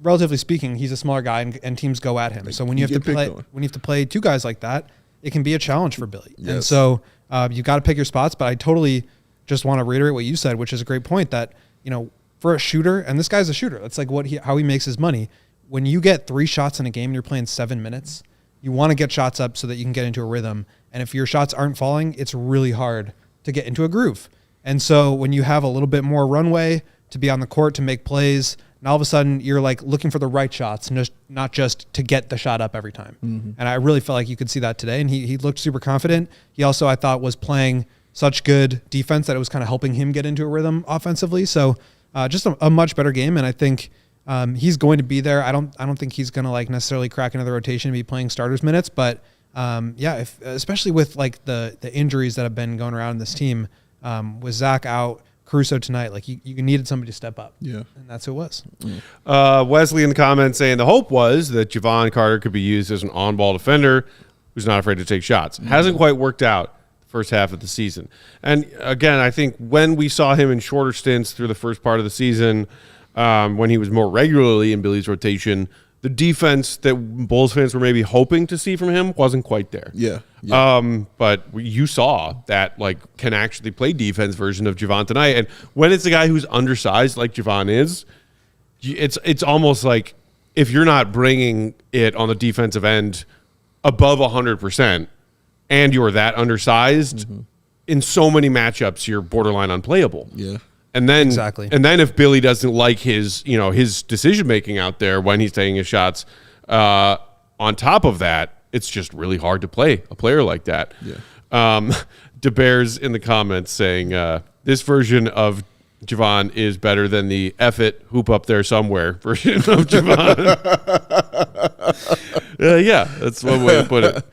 [SPEAKER 3] relatively speaking, he's a smaller guy, and teams go at him. So when you have to play two guys like that, it can be a challenge for Billy. Yes. And so you got to pick your spots. But I totally just want to reiterate what you said, which is a great point. That for a shooter, and this guy's a shooter. That's like how he makes his money. When you get 3 shots in a game and you're playing 7 minutes, you want to get shots up so that you can get into a rhythm. And if your shots aren't falling, it's really hard to get into a groove. And so when you have a little bit more runway to be on the court to make plays, and all of a sudden you're looking for the right shots, and not just to get the shot up every time. Mm-hmm. And I really felt like you could see that today. And he looked super confident. He also, I thought, was playing such good defense that it was kind of helping him get into a rhythm offensively. So just a much better game. And I think he's going to be there. I don't think he's going to necessarily crack into the rotation and be playing starters minutes. But especially with the injuries that have been going around in this team, with Zach out, Caruso tonight, you needed somebody to step up. Yeah. And that's who it was.
[SPEAKER 1] Wesley in the comments saying the hope was that Jevon Carter could be used as an on-ball defender who's not afraid to take shots. Mm-hmm. Hasn't quite worked out the first half of the season. And again, I think when we saw him in shorter stints through the first part of the season, when he was more regularly in Billy's rotation, the defense that Bulls fans were maybe hoping to see from him wasn't quite there.
[SPEAKER 2] Yeah.
[SPEAKER 1] But you saw that can actually play defense version of Jevon tonight. And when it's a guy who's undersized like Jevon is, it's almost like if you're not bringing it on the defensive end above 100% and you're that undersized, in so many matchups you're borderline unplayable.
[SPEAKER 2] Yeah.
[SPEAKER 1] And then
[SPEAKER 3] exactly.
[SPEAKER 1] And then if Billy doesn't like his decision making out there when he's taking his shots, on top of that, it's just really hard to play a player like that.
[SPEAKER 2] Yeah.
[SPEAKER 1] DeBears in the comments saying this version of Jevon is better than the F it hoop up there somewhere version of Jevon. Yeah, that's one way to put it.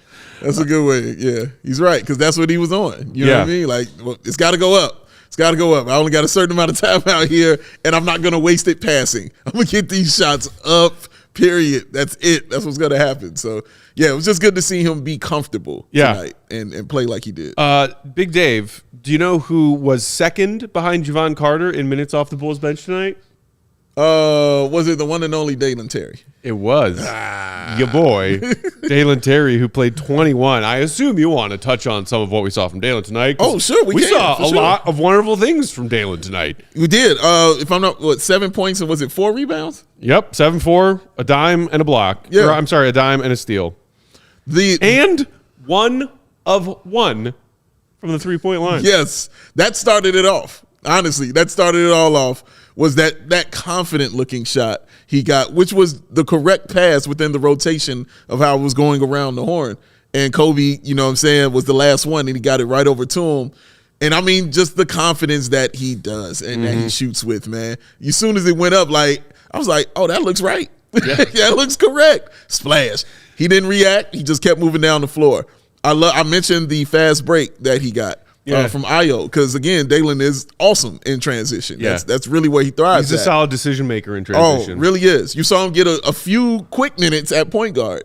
[SPEAKER 2] That's a good way. Yeah, he's right, because that's what he was on. You know what I mean? It's got to go up. It's got to go up. I only got a certain amount of time out here, and I'm not going to waste it passing. I'm going to get these shots up, period. That's it. That's what's going to happen. So, yeah, it was just good to see him be comfortable tonight and play like he did.
[SPEAKER 1] Big Dave, do you know who was second behind Jevon Carter in minutes off the Bulls bench tonight?
[SPEAKER 2] Was it the one and only Dalen Terry?
[SPEAKER 1] It was. Your boy, Dalen Terry, who played 21. I assume you want to touch on some of what we saw from Dalen tonight.
[SPEAKER 2] Oh, sure.
[SPEAKER 1] We saw a lot of wonderful things from Dalen tonight.
[SPEAKER 2] We did. If I'm not, 7 points and was it 4 rebounds?
[SPEAKER 1] Yep. 7-4, a dime and a block.
[SPEAKER 2] Yeah.
[SPEAKER 1] I'm sorry, a dime and a steal. And 1 of 1 from the 3-point line.
[SPEAKER 2] Yes. That started it off. Honestly, that started it all off. Was that confident looking shot he got, which was the correct pass within the rotation of how it was going around the horn. And Coby, was the last one, and he got it right over to him. And I mean, just the confidence that he does and that he shoots with, man. As soon as it went up, I was like, oh, that looks right. Yeah, that looks correct. Splash. He didn't react. He just kept moving down the floor. I mentioned the fast break that he got. from Ayo, because again, Dalen is awesome in transition.
[SPEAKER 1] Yeah.
[SPEAKER 2] That's really where he thrives.
[SPEAKER 1] He's a solid decision maker in transition.
[SPEAKER 2] Oh, really is. You saw him get a few quick minutes at point guard.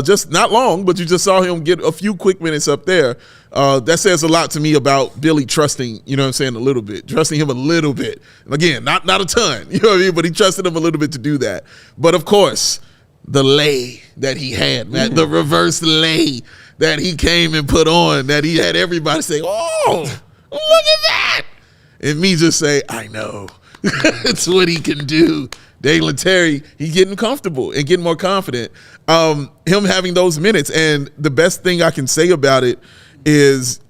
[SPEAKER 2] Just not long, but you just saw him get a few quick minutes up there. That says a lot to me about Billy trusting, you know what I'm saying, a little bit. Trusting him a little bit. Again, not a ton, you know what I mean? But he trusted him a little bit to do that. But of course, the lay that he had, man, the reverse lay that he came and put on, that he had everybody say, oh, look at that. And me just say, I know. It's what he can do. Dalen Terry, he's getting comfortable and getting more confident. Him having those minutes, and the best thing I can say about it is,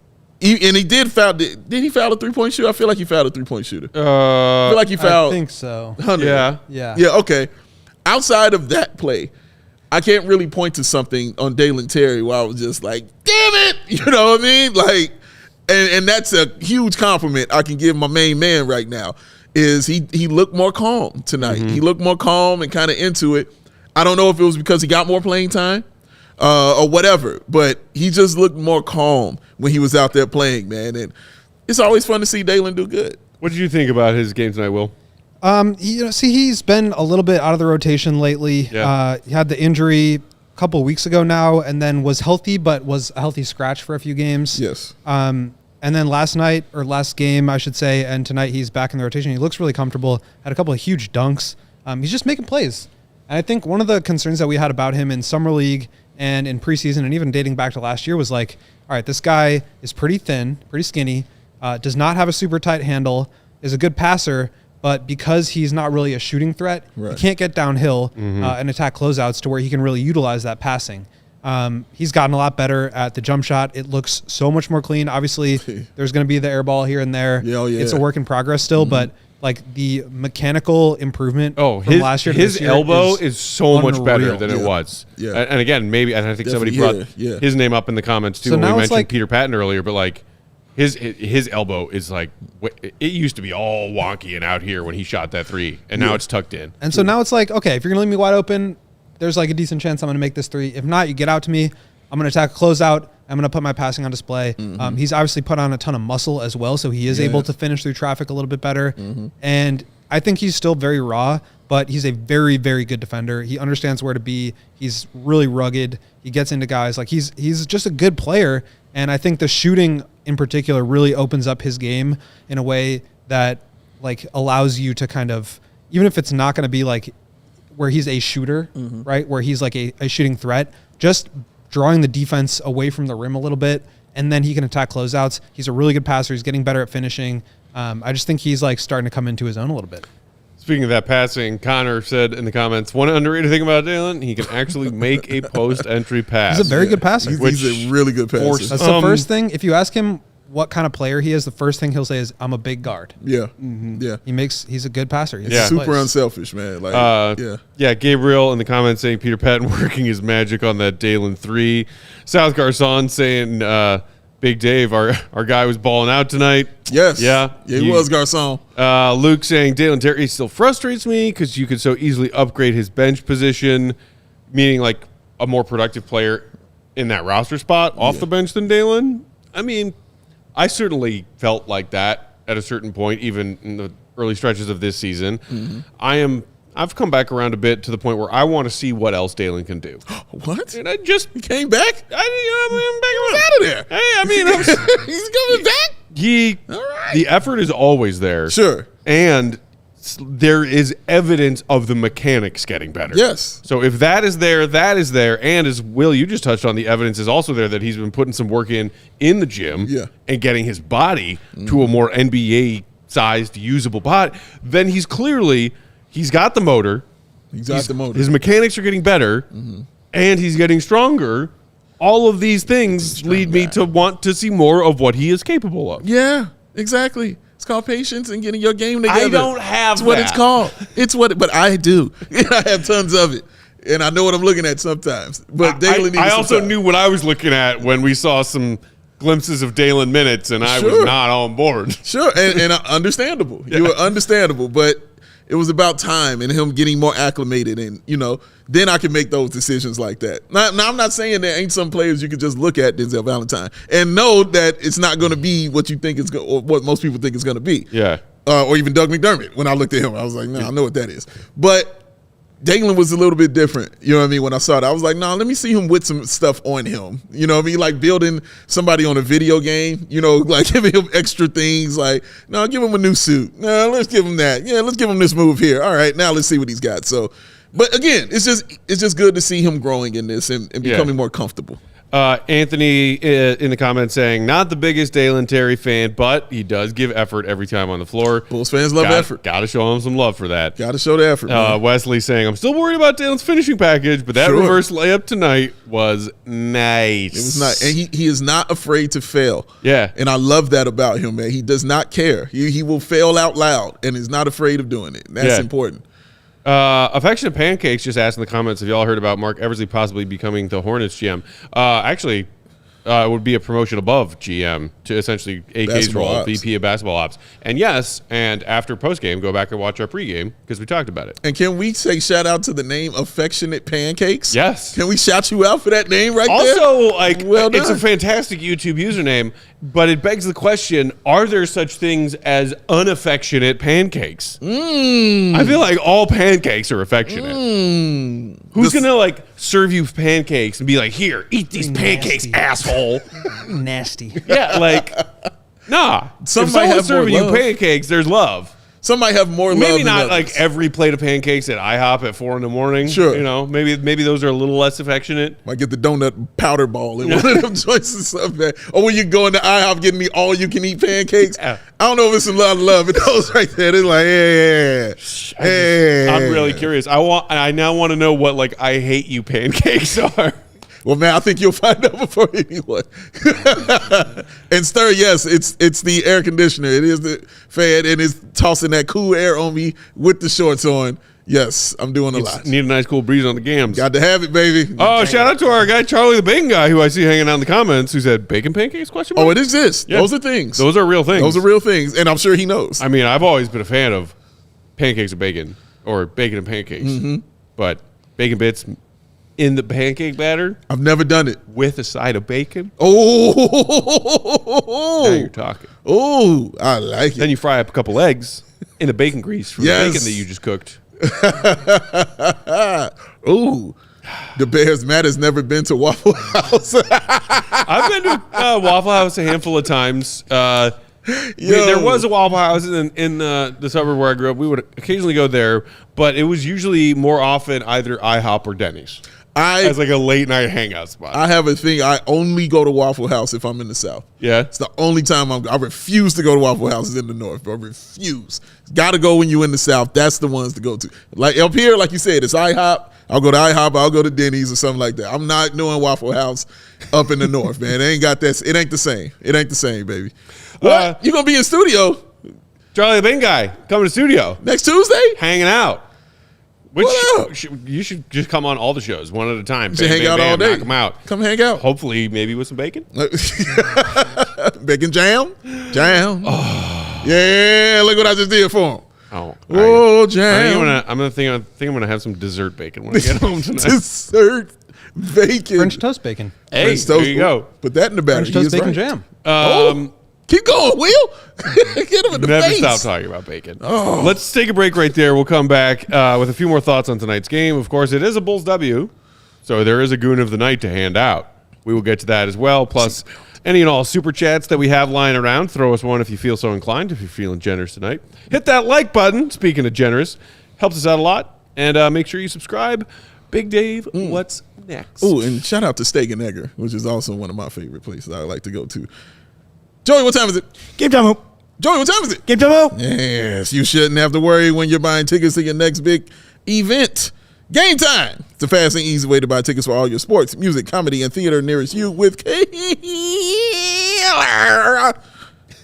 [SPEAKER 2] and he did foul. Did he foul a 3-point shooter? I feel like he fouled a 3-point shooter. I feel like he fouled.
[SPEAKER 3] I think so.
[SPEAKER 1] 100.
[SPEAKER 3] Yeah.
[SPEAKER 2] Yeah, okay. Outside of that play, I can't really point to something on Dalen Terry where I was just like, damn it, you know what I mean? Like, and that's a huge compliment I can give my main man right now, is he looked more calm tonight. He looked more calm and kind of into it. I don't know if it was because he got more playing time or whatever, but he just looked more calm when he was out there playing, man. And it's always fun to see Dalen do good.
[SPEAKER 1] What did you think about his game tonight, Will?
[SPEAKER 3] He's been a little bit out of the rotation lately.
[SPEAKER 1] Yeah.
[SPEAKER 3] He had the injury a couple weeks ago now, and then was healthy, but was a healthy scratch for a few games.
[SPEAKER 2] Yes.
[SPEAKER 3] And then last game, I should say, and tonight he's back in the rotation. He looks really comfortable. Had a couple of huge dunks. He's just making plays. And I think one of the concerns that we had about him in summer league and in preseason, and even dating back to last year, was like, all right, this guy is pretty thin, pretty skinny, does not have a super tight handle, is a good passer, but because he's not really a shooting threat, he can't get downhill and attack closeouts to where he can really utilize that passing. He's gotten a lot better at the jump shot. It looks so much more clean. Obviously, there's going to be the air ball here and there.
[SPEAKER 2] Yeah,
[SPEAKER 3] It's a work in progress still, but like the mechanical improvement from last year to
[SPEAKER 1] his
[SPEAKER 3] this year
[SPEAKER 1] elbow is so much better than it
[SPEAKER 2] Yeah.
[SPEAKER 1] was.
[SPEAKER 2] Yeah.
[SPEAKER 1] And again, maybe, and I think somebody brought his name up in the comments too
[SPEAKER 3] So
[SPEAKER 1] when
[SPEAKER 3] now
[SPEAKER 1] we
[SPEAKER 3] it's
[SPEAKER 1] mentioned
[SPEAKER 3] like-
[SPEAKER 1] Peter Patton earlier, but like his elbow is like, it used to be all wonky and out here when he shot that three, and now it's tucked in.
[SPEAKER 3] And so now it's like, okay, if you're going to leave me wide open, there's like a decent chance I'm going to make this three. If not, you get out to me. I'm going to attack a closeout. I'm going to put my passing on display. He's obviously put on a ton of muscle as well, so he is able to finish through traffic a little bit better. And I think he's still very raw, but he's a very, very good defender. He understands where to be. He's really rugged. He gets into guys. Like he's just a good player. And I think the shooting in particular really opens up his game in a way that like allows you to kind of, even if it's not going to be like where he's a shooter, right? Where he's like a shooting threat, just drawing the defense away from the rim a little bit, and then he can attack closeouts. He's a really good passer. He's getting better at finishing. I just think he's like starting to come into his own a little bit.
[SPEAKER 1] Speaking of that passing, Connor said in the comments, one underrated thing about Dalen, he can actually make a post-entry pass.
[SPEAKER 3] He's a very good passer.
[SPEAKER 2] He's a really good passer.
[SPEAKER 3] That's the first thing. If you ask him what kind of player he is, the first thing he'll say is, I'm a big guard.
[SPEAKER 2] Yeah.
[SPEAKER 3] He's a good passer. He
[SPEAKER 1] Yeah.
[SPEAKER 2] Super unselfish, man. Like,
[SPEAKER 1] Yeah, Gabriel in the comments saying Peter Patton working his magic on that Dalen 3. South Garcon saying Big Dave, our guy was balling out tonight.
[SPEAKER 2] Yes.
[SPEAKER 1] Yeah.
[SPEAKER 2] He was Garcon.
[SPEAKER 1] Luke saying Dalen Terry still frustrates me because you could so easily upgrade his bench position, meaning like a more productive player in that roster spot off the bench than Dalen. I mean, I certainly felt like that at a certain point, even in the early stretches of this season. I've come back around a bit to the point where I want to see what else Dalen can do.
[SPEAKER 2] What?
[SPEAKER 1] And I just
[SPEAKER 2] He came back?
[SPEAKER 1] I'm back around.
[SPEAKER 2] Out of there.
[SPEAKER 1] Hey, I mean,
[SPEAKER 2] He's coming back? All right.
[SPEAKER 1] the effort is always there.
[SPEAKER 2] Sure.
[SPEAKER 1] And there is evidence of the mechanics getting better.
[SPEAKER 2] Yes.
[SPEAKER 1] So if that is there, and as Will, you just touched on, the evidence is also there that he's been putting some work in the gym and getting his body to a more NBA-sized, usable body, then he's got the motor.
[SPEAKER 2] He's got the motor.
[SPEAKER 1] His mechanics are getting better, and he's getting stronger. All of these things lead me to want to see more of what he is capable of.
[SPEAKER 2] Yeah, exactly. It's called patience and getting your game together.
[SPEAKER 1] I don't have
[SPEAKER 2] It's what
[SPEAKER 1] that.
[SPEAKER 2] it's called. But I do. I have tons of it. And I know what I'm looking at sometimes. But Dalen
[SPEAKER 1] I also knew what I was looking at when we saw some glimpses of Dalen minutes, and I was not on board.
[SPEAKER 2] Sure, and understandable. You were understandable. But It was about time and him getting more acclimated, and then I can make those decisions like that. Now I'm not saying there ain't some players you could just look at Denzel Valentine and know that it's not going to be what you think it's or what most people think it's going to be.
[SPEAKER 1] Yeah.
[SPEAKER 2] Or even Doug McDermott. When I looked at him, I was like, I know what that is. But Dalen was a little bit different. You know what I mean? When I saw it, I was like, let me see him with some stuff on him. You know what I mean? Like building somebody on a video game, like giving him extra things. Like, no, give him a new suit. No, let's give him that. Yeah, let's give him this move here. All right, now let's see what he's got. So, but again, it's just good to see him growing in this and becoming more comfortable.
[SPEAKER 1] Anthony in the comments saying, not the biggest Dalen Terry fan, but he does give effort every time on the floor.
[SPEAKER 2] Bulls fans love effort.
[SPEAKER 1] Got to show him some love for that.
[SPEAKER 2] Got to show the effort.
[SPEAKER 1] Wesley saying, I'm still worried about Dalen's finishing package, but that reverse layup tonight was nice.
[SPEAKER 2] It was nice. And he is not afraid to fail.
[SPEAKER 1] Yeah.
[SPEAKER 2] And I love that about him, man. He does not care. He will fail out loud and is not afraid of doing it. That's important.
[SPEAKER 1] Affectionate Pancakes just asked in the comments if y'all heard about Mark Eversley possibly becoming the Hornets GM. Actually, it would be a promotion above GM to essentially AK's role, VP of Basketball Ops. And yes, and after postgame, go back and watch our pregame because we talked about it.
[SPEAKER 2] And can we say shout out to the name Affectionate Pancakes?
[SPEAKER 1] Yes.
[SPEAKER 2] Can we shout you out for that name there?
[SPEAKER 1] Also,
[SPEAKER 2] well done.
[SPEAKER 1] It's a fantastic YouTube username, but it begs the question, are there such things as unaffectionate pancakes? I feel like all pancakes are affectionate. Who's going to serve you pancakes and be like, here, eat these pancakes, asshole?
[SPEAKER 3] Nasty.
[SPEAKER 1] Yeah, nah.
[SPEAKER 2] Some
[SPEAKER 1] if
[SPEAKER 2] might
[SPEAKER 1] someone's
[SPEAKER 2] have
[SPEAKER 1] serving
[SPEAKER 2] more
[SPEAKER 1] you
[SPEAKER 2] love.
[SPEAKER 1] Pancakes, there's love.
[SPEAKER 2] Some might have more love.
[SPEAKER 1] Maybe not
[SPEAKER 2] than others.
[SPEAKER 1] every plate of pancakes at IHOP at 4 a.m.
[SPEAKER 2] Sure.
[SPEAKER 1] Maybe those are a little less affectionate.
[SPEAKER 2] Might get the donut powder ball in one of them joints or something. Or when you go into IHOP getting the all-you-can-eat pancakes.
[SPEAKER 1] Yeah.
[SPEAKER 2] I don't know if it's a lot of love, but those right there, they're like,
[SPEAKER 1] I'm really curious. I now want to know what I hate you pancakes are.
[SPEAKER 2] Well, man, I think you'll find out before anyone. And Stir, yes, it's the air conditioner. It is the fan, and it's tossing that cool air on me with the shorts on. Yes, I'm doing a lot.
[SPEAKER 1] Need a nice cool breeze on the gams.
[SPEAKER 2] Got to have it, baby.
[SPEAKER 1] Oh, shout out to our guy, Charlie the Bacon Guy, who I see hanging out in the comments, who said, bacon pancakes, question mark?
[SPEAKER 2] Oh, it exists.
[SPEAKER 1] Yeah.
[SPEAKER 2] Those are things.
[SPEAKER 1] Those are real things.
[SPEAKER 2] Those are real things, and I'm sure he knows.
[SPEAKER 1] I mean, I've always been a fan of pancakes and bacon, or bacon and pancakes. But bacon bits in the pancake batter
[SPEAKER 2] I've never done it.
[SPEAKER 1] with a side of bacon.
[SPEAKER 2] Oh,
[SPEAKER 1] Now you're talking.
[SPEAKER 2] Oh, I like it.
[SPEAKER 1] Then you fry up a couple eggs in the bacon grease from
[SPEAKER 2] Yes.
[SPEAKER 1] the bacon that you just cooked.
[SPEAKER 2] Ooh, the Bears Matt has never been to Waffle House.
[SPEAKER 1] I've been to Waffle House a handful of times. There was a Waffle House in the suburb where I grew up. We would occasionally go there, but it was usually more often either IHOP or Denny's as a late night hangout spot.
[SPEAKER 2] I have a thing. I only go to Waffle House if I'm in the South.
[SPEAKER 1] Yeah.
[SPEAKER 2] It's the only time I refuse to go to Waffle Houses in the North. I refuse. Got to go when you're in the South. That's the ones to go to. Like up here, like you said, it's IHOP. I'll go to IHOP. I'll go to Denny's or something like that. I'm not doing Waffle House up in the North, man. They ain't got that. It ain't the same. It ain't the same, baby. What? You going to be in studio?
[SPEAKER 1] Charlie the Bing Guy coming to studio
[SPEAKER 2] Next Tuesday?
[SPEAKER 1] hanging out.
[SPEAKER 2] What up?
[SPEAKER 1] You should just come on all the shows one at a time.
[SPEAKER 2] You should hang out all day.
[SPEAKER 1] Knock them out.
[SPEAKER 2] Come hang out.
[SPEAKER 1] Hopefully, maybe with some bacon.
[SPEAKER 2] Bacon jam? Jam. Oh. Yeah, look what I just did for him.
[SPEAKER 1] Oh,
[SPEAKER 2] jam.
[SPEAKER 1] I think I'm gonna have some dessert bacon when I get home tonight.
[SPEAKER 2] Dessert bacon.
[SPEAKER 3] French toast bacon.
[SPEAKER 1] Hey,
[SPEAKER 2] French
[SPEAKER 1] there
[SPEAKER 2] toast.
[SPEAKER 1] you go.
[SPEAKER 2] Put that in the battery.
[SPEAKER 3] French toast
[SPEAKER 2] He is
[SPEAKER 3] bacon
[SPEAKER 2] right.
[SPEAKER 3] jam.
[SPEAKER 2] Keep going, Will. Get him in the
[SPEAKER 1] Never
[SPEAKER 2] face.
[SPEAKER 1] stop talking about bacon. Oh. Let's take a break right there. We'll come back with a few more thoughts on tonight's game. Of course, it is a Bulls W, so there is a Goon of the Night to hand out. We will get to that as well. Plus, any and all super chats that we have lying around. Throw us one if you feel so inclined, if you're feeling generous tonight. Hit that like button, speaking of generous. Helps us out a lot. And make sure you subscribe. Big Dave, what's next?
[SPEAKER 2] Oh, and shout out to Steak and Egger, which is also one of my favorite places I like to go to. Joey, what time is it?
[SPEAKER 4] Game time.
[SPEAKER 2] Joey, what time is it?
[SPEAKER 4] Game time.
[SPEAKER 2] Yes, you shouldn't have to worry when you're buying tickets to your next big event. Game Time. It's a fast and easy way to buy tickets for all your sports, music, comedy, and theater nearest you with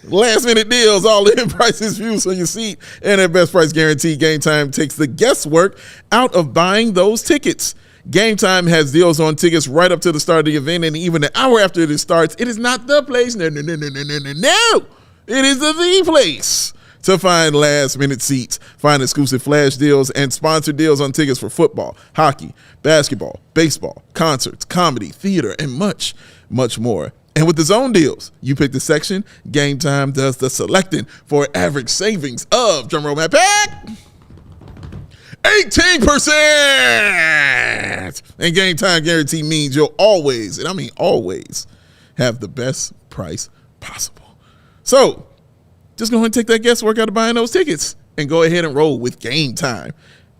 [SPEAKER 2] last-minute deals, all-in prices, views on your seat, and a best price guarantee. Game Time takes the guesswork out of buying those tickets. Game Time has deals on tickets right up to the start of the event, and even an hour after it starts. It is not the place. No. It is the place to find last-minute seats, find exclusive flash deals, and sponsored deals on tickets for football, hockey, basketball, baseball, concerts, comedy, theater, and much, much more. And with the zone deals, you pick the section, GameTime does the selecting for average savings of, drumroll Matt Pack, 18%. And GameTime guarantee means you'll always, and I mean always, have the best price possible. So just go ahead and take that guesswork out of buying those tickets and go ahead and roll with GameTime.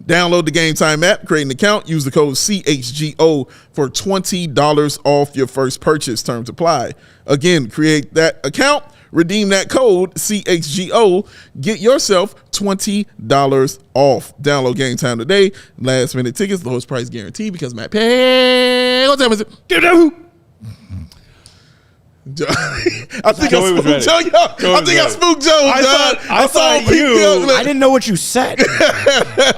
[SPEAKER 2] Download the GameTime app, create an account, use the code CHGO for $20 off your first purchase. Terms apply. Again, create that account, redeem that code CHGO, get yourself $20 off. Download GameTime today. Last minute tickets, lowest price guarantee because Matt Pay. What time is it? I think I spooked Joe.
[SPEAKER 1] I thought you.
[SPEAKER 4] I didn't know what you said.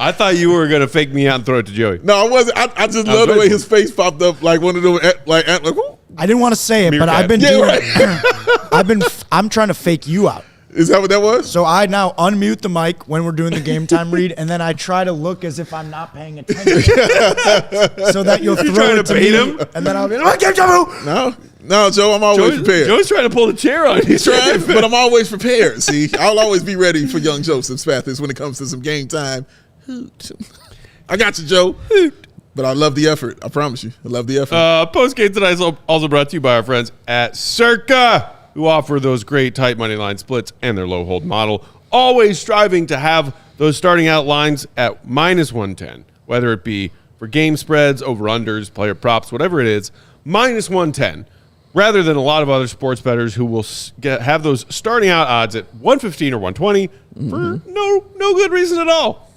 [SPEAKER 1] I thought you were gonna fake me out and throw it to Joey.
[SPEAKER 2] No, I wasn't. I just love the way his face popped up like one of them. Like whoo.
[SPEAKER 4] I didn't want to say it, but I've been doing it. I'm trying to fake you out.
[SPEAKER 2] Is that what that was?
[SPEAKER 4] So I now unmute the mic when we're doing the game time read, and then I try to look as if I'm not paying attention, so that you'll throw it to me, and then I'll be like,
[SPEAKER 2] No, Joe, I'm always prepared.
[SPEAKER 1] Joe's trying to pull the chair on you.
[SPEAKER 2] He's trying, but I'm always prepared. See, I'll always be ready for young Joseph Spathis when it comes to some game time. I got you, Joe. But I love the effort. I promise you. I love the effort.
[SPEAKER 1] Postgame tonight is also brought to you by our friends at Circa, who offer those great tight money line splits and their low hold model. Always striving to have those starting out lines at -110, whether it be for game spreads, over-unders, player props, whatever it is, -110. Rather than a lot of other sports bettors who will have those starting out odds at 115 or 120 for no good reason at all.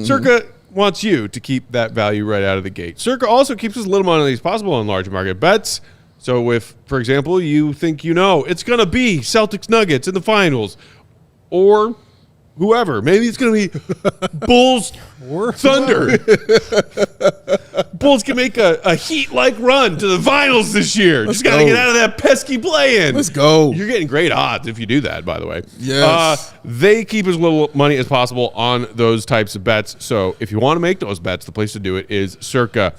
[SPEAKER 1] Circa wants you to keep that value right out of the gate. Circa also keeps as little money as possible on large market bets. So if, for example, you think it's going to be Celtics Nuggets in the finals or whoever, maybe it's going to be Bulls or Thunder. Bulls can make a Heat-like run to the finals this year. Just got to get out of that pesky play-in.
[SPEAKER 2] Let's go.
[SPEAKER 1] You're getting great odds if you do that, by the way.
[SPEAKER 2] Yes.
[SPEAKER 1] They keep as little money as possible on those types of bets. So if you want to make those bets, the place to do it is Circa,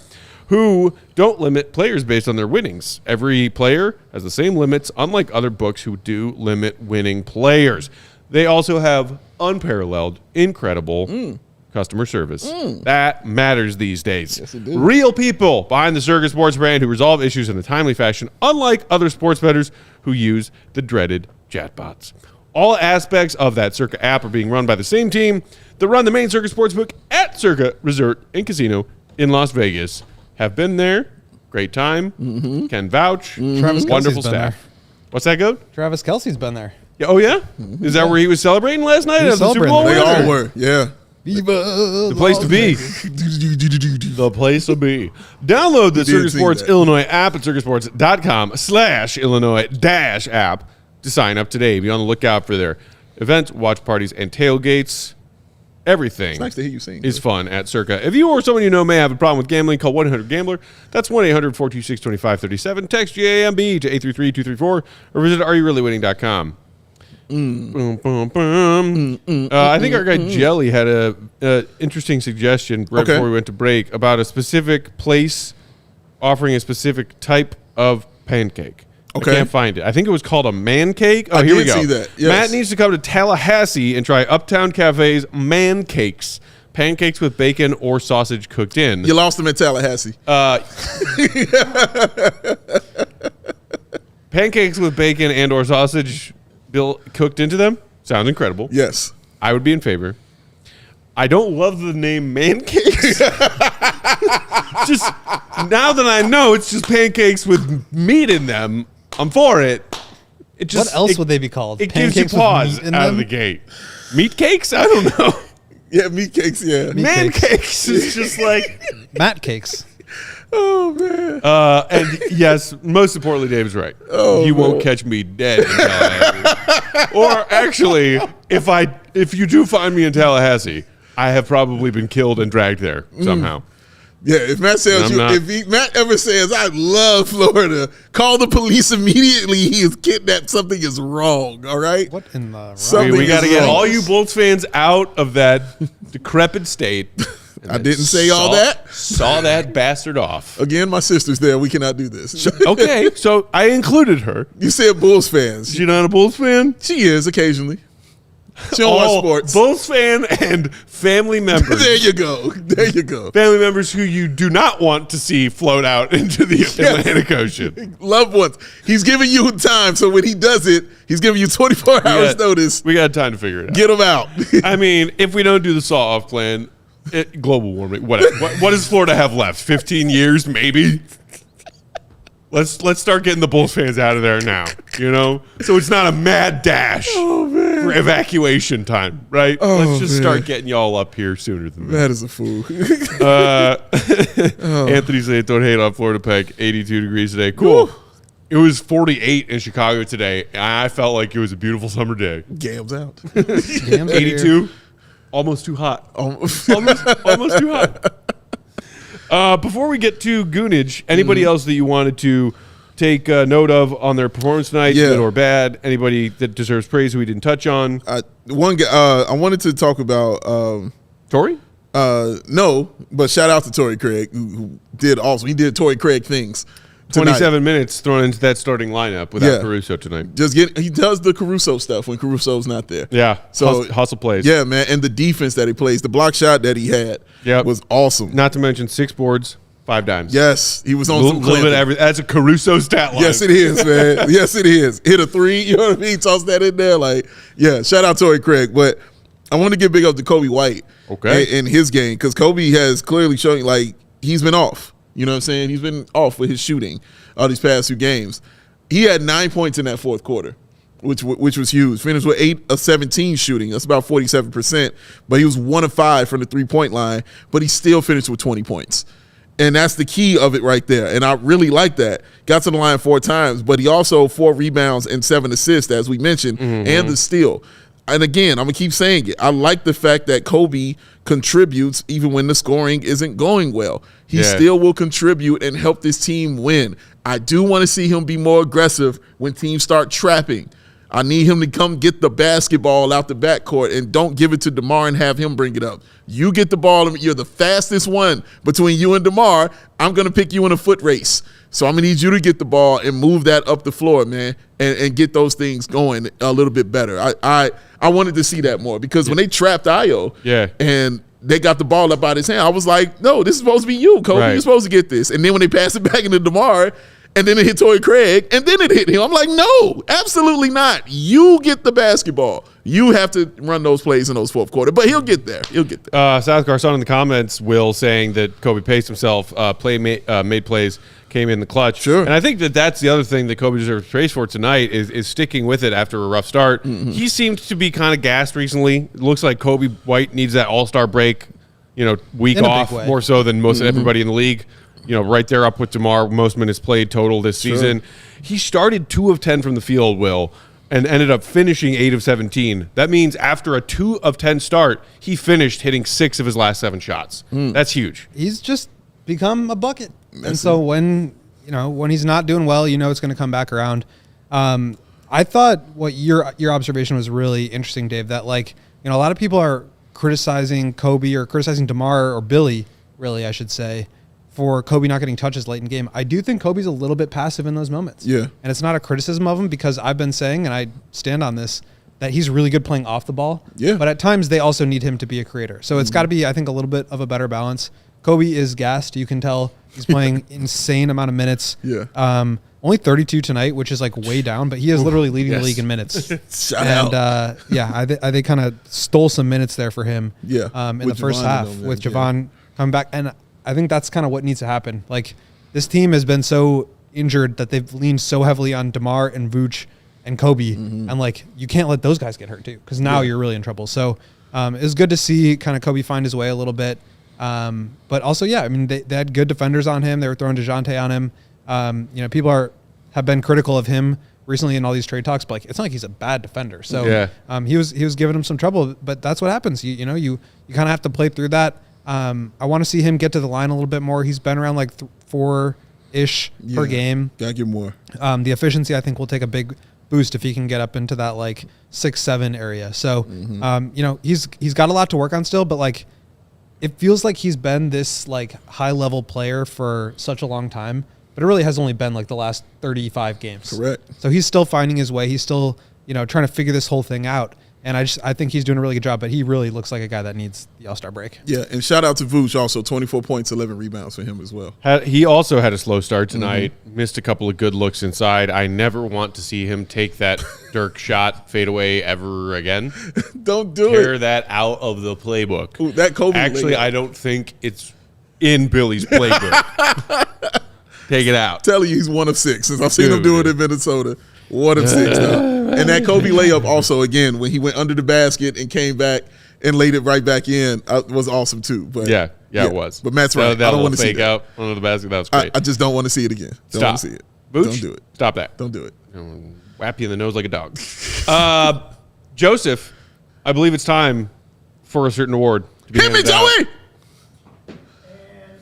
[SPEAKER 1] who don't limit players based on their winnings. Every player has the same limits, unlike other books who do limit winning players. They also have unparalleled, incredible customer service. That matters these days.
[SPEAKER 2] Yes, it do.
[SPEAKER 1] Real people behind the Circa Sports brand who resolve issues in a timely fashion, unlike other sports bettors who use the dreaded chatbots. All aspects of that Circa app are being run by the same team that run the main Circa Sportsbook at Circa Resort and Casino in Las Vegas. Have been there. Great time. Can vouch.
[SPEAKER 3] Travis Kelce's
[SPEAKER 1] Wonderful
[SPEAKER 3] been
[SPEAKER 1] staff.
[SPEAKER 3] there.
[SPEAKER 1] What's that, Goat?
[SPEAKER 3] Travis Kelce's been there.
[SPEAKER 1] Yeah, oh, yeah? Is that where he was celebrating last night?
[SPEAKER 3] He was
[SPEAKER 1] at the Super Bowl?
[SPEAKER 3] celebrating.
[SPEAKER 2] They
[SPEAKER 1] winner?
[SPEAKER 2] all were. Yeah.
[SPEAKER 1] The place to be. The place to be. Download the Circa Sports Illinois app at circasports.com/Illinois-app to sign up today. Be on the lookout for their events, watch parties, and tailgates. Everything
[SPEAKER 2] It's nice to hear you sing.
[SPEAKER 1] is fun at Circa. If you or someone you know may have a problem with gambling, call 1-800-GAMBLER. That's 1-800-426-2537. Text GAMB to 833-234 or visit areyoureallywinning.com. Boom, boom, boom. I think our guy Jelly had a interesting suggestion right before we went to break about a specific place offering a specific type of pancake.
[SPEAKER 2] Okay.
[SPEAKER 1] I can't find it. I think it was called a man cake. Oh,
[SPEAKER 2] I
[SPEAKER 1] here we
[SPEAKER 2] did
[SPEAKER 1] go.
[SPEAKER 2] see that. Yes.
[SPEAKER 1] Matt needs to come to Tallahassee and try Uptown Cafe's man cakes. Pancakes with bacon or sausage cooked in.
[SPEAKER 2] You lost them in Tallahassee.
[SPEAKER 1] Pancakes with bacon and or sausage cooked into them. Sounds incredible.
[SPEAKER 2] Yes.
[SPEAKER 1] I would be in favor. I don't love the name man cakes. Just now that I know it's just pancakes with meat in them, I'm for it. It just,
[SPEAKER 3] What else would they be called?
[SPEAKER 1] It gives you
[SPEAKER 3] Pancakes with
[SPEAKER 1] pause
[SPEAKER 3] meat in
[SPEAKER 1] out of
[SPEAKER 3] them?
[SPEAKER 1] the gate. Meat cakes? I don't know.
[SPEAKER 2] Yeah, meat cakes, yeah.
[SPEAKER 3] Meat
[SPEAKER 1] Man
[SPEAKER 3] cakes.
[SPEAKER 1] cakes is just like...
[SPEAKER 3] Matt cakes.
[SPEAKER 2] Oh, man.
[SPEAKER 1] And yes, most importantly, Dave's right.
[SPEAKER 2] Oh,
[SPEAKER 1] you won't
[SPEAKER 2] man.
[SPEAKER 1] catch me dead in Tallahassee. Or actually, if you do find me in Tallahassee, I have probably been killed and dragged there somehow.
[SPEAKER 2] Yeah, if Matt tells you, Matt ever says, I love Florida, call the police immediately. He is kidnapped. Something is wrong, all right?
[SPEAKER 3] What in the
[SPEAKER 1] we got to get all you Bulls fans out of that decrepit state.
[SPEAKER 2] I didn't say all that.
[SPEAKER 1] Saw that bastard off.
[SPEAKER 2] Again, my sister's there. We cannot do this.
[SPEAKER 1] Okay, so I included her.
[SPEAKER 2] You said Bulls fans.
[SPEAKER 1] She not a Bulls fan?
[SPEAKER 2] She is occasionally. She don't watch sports.
[SPEAKER 1] Bulls fan and family members.
[SPEAKER 2] There you go. There you go.
[SPEAKER 1] Family members who you do not want to see float out into the Atlantic Ocean.
[SPEAKER 2] Loved ones. He's giving you time, so when he does it, he's giving you 24 hours notice.
[SPEAKER 1] We got time to figure it out.
[SPEAKER 2] Get him out.
[SPEAKER 1] I mean, if we don't do the saw-off plan, global warming, what does Florida have left? 15 years, maybe? Let's start getting the Bulls fans out of there now, so it's not a mad dash for evacuation time, right? Let's just start getting y'all up here sooner than that.
[SPEAKER 2] That is a fool.
[SPEAKER 1] Anthony saying, don't hate on Florida Peg, 82 degrees today. Cool. It was 48 in Chicago today, and I felt like it was a beautiful summer day.
[SPEAKER 2] Gams out.
[SPEAKER 1] 82, almost too hot. Almost too hot. Before we get to Goonage, anybody else that you wanted to take note of on their performance tonight, good or bad? Anybody that deserves praise who we didn't touch on?
[SPEAKER 2] One guy I wanted to talk about
[SPEAKER 1] Torrey?
[SPEAKER 2] No, but shout out to Torrey Craig who did awesome. He did Torrey Craig things.
[SPEAKER 1] 27 minutes thrown into that starting lineup without Caruso tonight.
[SPEAKER 2] He does the Caruso stuff when Caruso's not there.
[SPEAKER 1] Yeah,
[SPEAKER 2] so
[SPEAKER 1] hustle plays.
[SPEAKER 2] Yeah, man, and the defense that he plays, the block shot that he had was awesome.
[SPEAKER 1] Not to mention 6 boards, 5 dimes.
[SPEAKER 2] Yes, he was on some
[SPEAKER 1] little bit of everything. That's a Caruso stat line.
[SPEAKER 2] Yes, it is, man. Yes, it is. Hit a 3, you know what I mean? Toss that in there. Shout out Torrey Craig. But I want to give big up to Coby White in his game because Coby has clearly shown he's been off. You know what I'm saying? He's been off with his shooting these past 2 games. He had 9 points in that fourth quarter, which was huge. Finished with 8 of 17 shooting. That's about 47%. But he was 1 of 5 from the 3-point line, but he still finished with 20 points. And that's the key of it right there. And I really like that. Got to the line 4 times, but he also 4 rebounds and 7 assists, as we mentioned, and the steal. And again, I'm going to keep saying it. I like the fact that Coby contributes even when the scoring isn't going well. He still will contribute and help this team win. I do want to see him be more aggressive when teams start trapping. I need him to come get the basketball out the backcourt and don't give it to DeMar and have him bring it up. You get the ball. You're the fastest one between you and DeMar. I'm going to pick you in a foot race. So I'm going to need you to get the ball and move that up the floor, man, and get those things going a little bit better. I wanted to see that more because when they trapped Ayo and they got the ball up out his hand, I was like, no, this is supposed to be you, Coby. Right. You're supposed to get this. And then when they passed it back into DeMar, and then it hit Torrey Craig, and then it hit him. I'm like, no, absolutely not. You get the basketball. You have to run those plays in those fourth quarter. But he'll get there. He'll get there.
[SPEAKER 1] South Garcon in the comments, Will, saying that Coby paced himself, made plays, came in the clutch.
[SPEAKER 2] Sure.
[SPEAKER 1] And I think that's the other thing that Coby deserves praise for tonight is sticking with it after a rough start. Mm-hmm. He seemed to be kind of gassed recently. It looks like Coby White needs that all-star break, week off, more so than most everybody in the league. Right there up with DeMar, most minutes played total this season. He started 2 of 10 from the field, Will, and ended up finishing 8 of 17. That means after a 2 of 10 start, he finished hitting 6 of his last 7 shots. That's huge.
[SPEAKER 3] He's just become a bucket. And so when he's not doing well, it's going to come back around. I thought what your observation was really interesting, Dave, that a lot of people are criticizing Coby or criticizing DeMar or Billy, really, I should say, for Coby not getting touches late in game. I do think Kobe's a little bit passive in those moments.
[SPEAKER 2] Yeah.
[SPEAKER 3] And it's not a criticism of him because I've been saying, and I stand on this, that he's really good playing off the ball.
[SPEAKER 2] Yeah.
[SPEAKER 3] But at times they also need him to be a creator. So it's got to be, I think, a little bit of a better balance. Coby is gassed. You can tell he's playing insane amount of minutes.
[SPEAKER 2] Yeah.
[SPEAKER 3] Only 32 tonight, which is way down, but he is literally leading the league in minutes.
[SPEAKER 2] Shout out.
[SPEAKER 3] I think kind of stole some minutes there for him.
[SPEAKER 2] Yeah.
[SPEAKER 3] In the first half with Jevon coming back. And I think that's kind of what needs to happen. This team has been so injured that they've leaned so heavily on DeMar and Vooch and Coby. And you can't let those guys get hurt too, because now you're really in trouble. So it was good to see kind of Coby find his way a little bit. But also, they had good defenders on him. They were throwing DeJounte on him. People have been critical of him recently in all these trade talks, but it's not like he's a bad defender. So he was giving him some trouble, but that's what happens. You kind of have to play through that. I want to see him get to the line a little bit more. He's been around like 4-ish per game.
[SPEAKER 2] Gotta get more.
[SPEAKER 3] The efficiency, I think, will take a big boost if he can get up into that like 6-7 area. So, he's got a lot to work on still, but like it feels like he's been this like high level player for such a long time, but it really has only been like the last 35 games.
[SPEAKER 2] Correct.
[SPEAKER 3] So he's still finding his way. He's still, trying to figure this whole thing out. And I think he's doing a really good job, but he really looks like a guy that needs the All-Star break.
[SPEAKER 2] Yeah, and shout out to Vuce also, 24 points, 11 rebounds for him as well.
[SPEAKER 1] He also had a slow start tonight, missed a couple of good looks inside. I never want to see him take that Dirk shot fadeaway ever again.
[SPEAKER 2] Don't do
[SPEAKER 1] Tear
[SPEAKER 2] it.
[SPEAKER 1] that out of the playbook.
[SPEAKER 2] Ooh, that Coby
[SPEAKER 1] Actually, I don't think it's in Billy's playbook. Take it out.
[SPEAKER 2] Telling you, he's 1 of 6 since I've seen him do it in Minnesota. 1 of 6 now. And that Coby layup also, again, when he went under the basket and came back and laid it right back in, was awesome too. But
[SPEAKER 1] yeah, it was.
[SPEAKER 2] But Matt's right.
[SPEAKER 1] That
[SPEAKER 2] I don't want to see
[SPEAKER 1] fake
[SPEAKER 2] that.
[SPEAKER 1] out under the basket. That was great.
[SPEAKER 2] I just don't want to see it again. Don't want to see it.
[SPEAKER 1] Vooch,
[SPEAKER 2] Don't do it.
[SPEAKER 1] Stop that.
[SPEAKER 2] Don't do it.
[SPEAKER 1] Whap you in the nose like a dog. Joseph, I believe it's time for a certain award. To be
[SPEAKER 2] Hit me,
[SPEAKER 1] handed out.
[SPEAKER 2] Joey!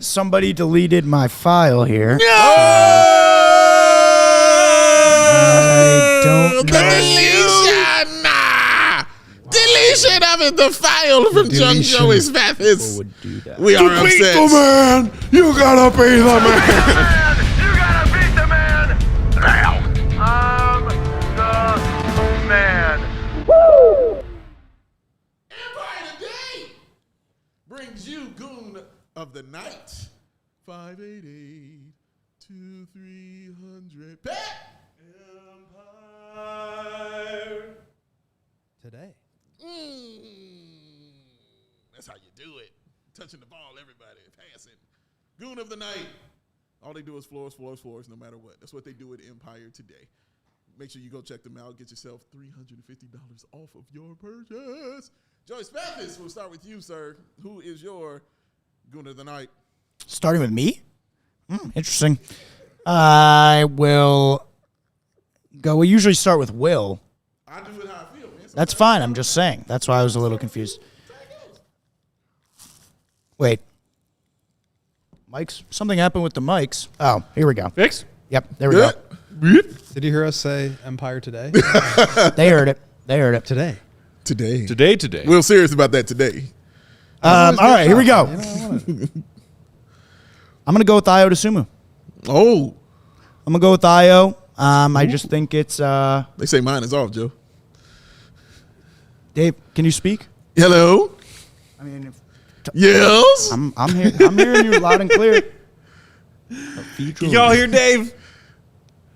[SPEAKER 4] Somebody deleted my file here. I don't know.
[SPEAKER 2] Deletion of the file from Young Joey's Mathis.
[SPEAKER 4] Would do that.
[SPEAKER 2] We are
[SPEAKER 1] Beat the
[SPEAKER 2] upset.
[SPEAKER 1] man! You gotta be the man!
[SPEAKER 5] You gotta beat the man now. I'm the man.
[SPEAKER 2] Empire Today brings you Goon of the Night. 588-2300. Pat! Empire.
[SPEAKER 3] Today.
[SPEAKER 2] That's how you do it. Touching the ball, everybody. Passing. Goon of the Night. All they do is floors, no matter what. That's what they do at Empire Today. Make sure you go check them out. Get yourself $350 off of your purchase. Joey Spathis, we'll start with you, sir. Who is your Goon of the Night?
[SPEAKER 4] Starting with me? Interesting. I will go. We usually start with Will.
[SPEAKER 2] I do it how I feel, man.
[SPEAKER 4] That's fine. I'm just saying. That's why I was a little confused. Wait. Mics? Something happened with the mics. Oh, here we go.
[SPEAKER 1] Fix?
[SPEAKER 4] Yep, there we go.
[SPEAKER 3] Did you hear us say Empire Today?
[SPEAKER 4] They heard it.
[SPEAKER 3] Today.
[SPEAKER 2] Today. We're serious about that today.
[SPEAKER 4] All right, here we go. I'm going to go with Ayo Dosunmu.
[SPEAKER 2] Oh.
[SPEAKER 4] I'm going to go with Ayo. I just think it's...
[SPEAKER 2] They say mine is off, Joe.
[SPEAKER 4] Dave, can you speak?
[SPEAKER 2] Hello?
[SPEAKER 4] I mean,
[SPEAKER 2] Yes?
[SPEAKER 4] I'm hearing you loud and clear.
[SPEAKER 1] Y'all hear Dave?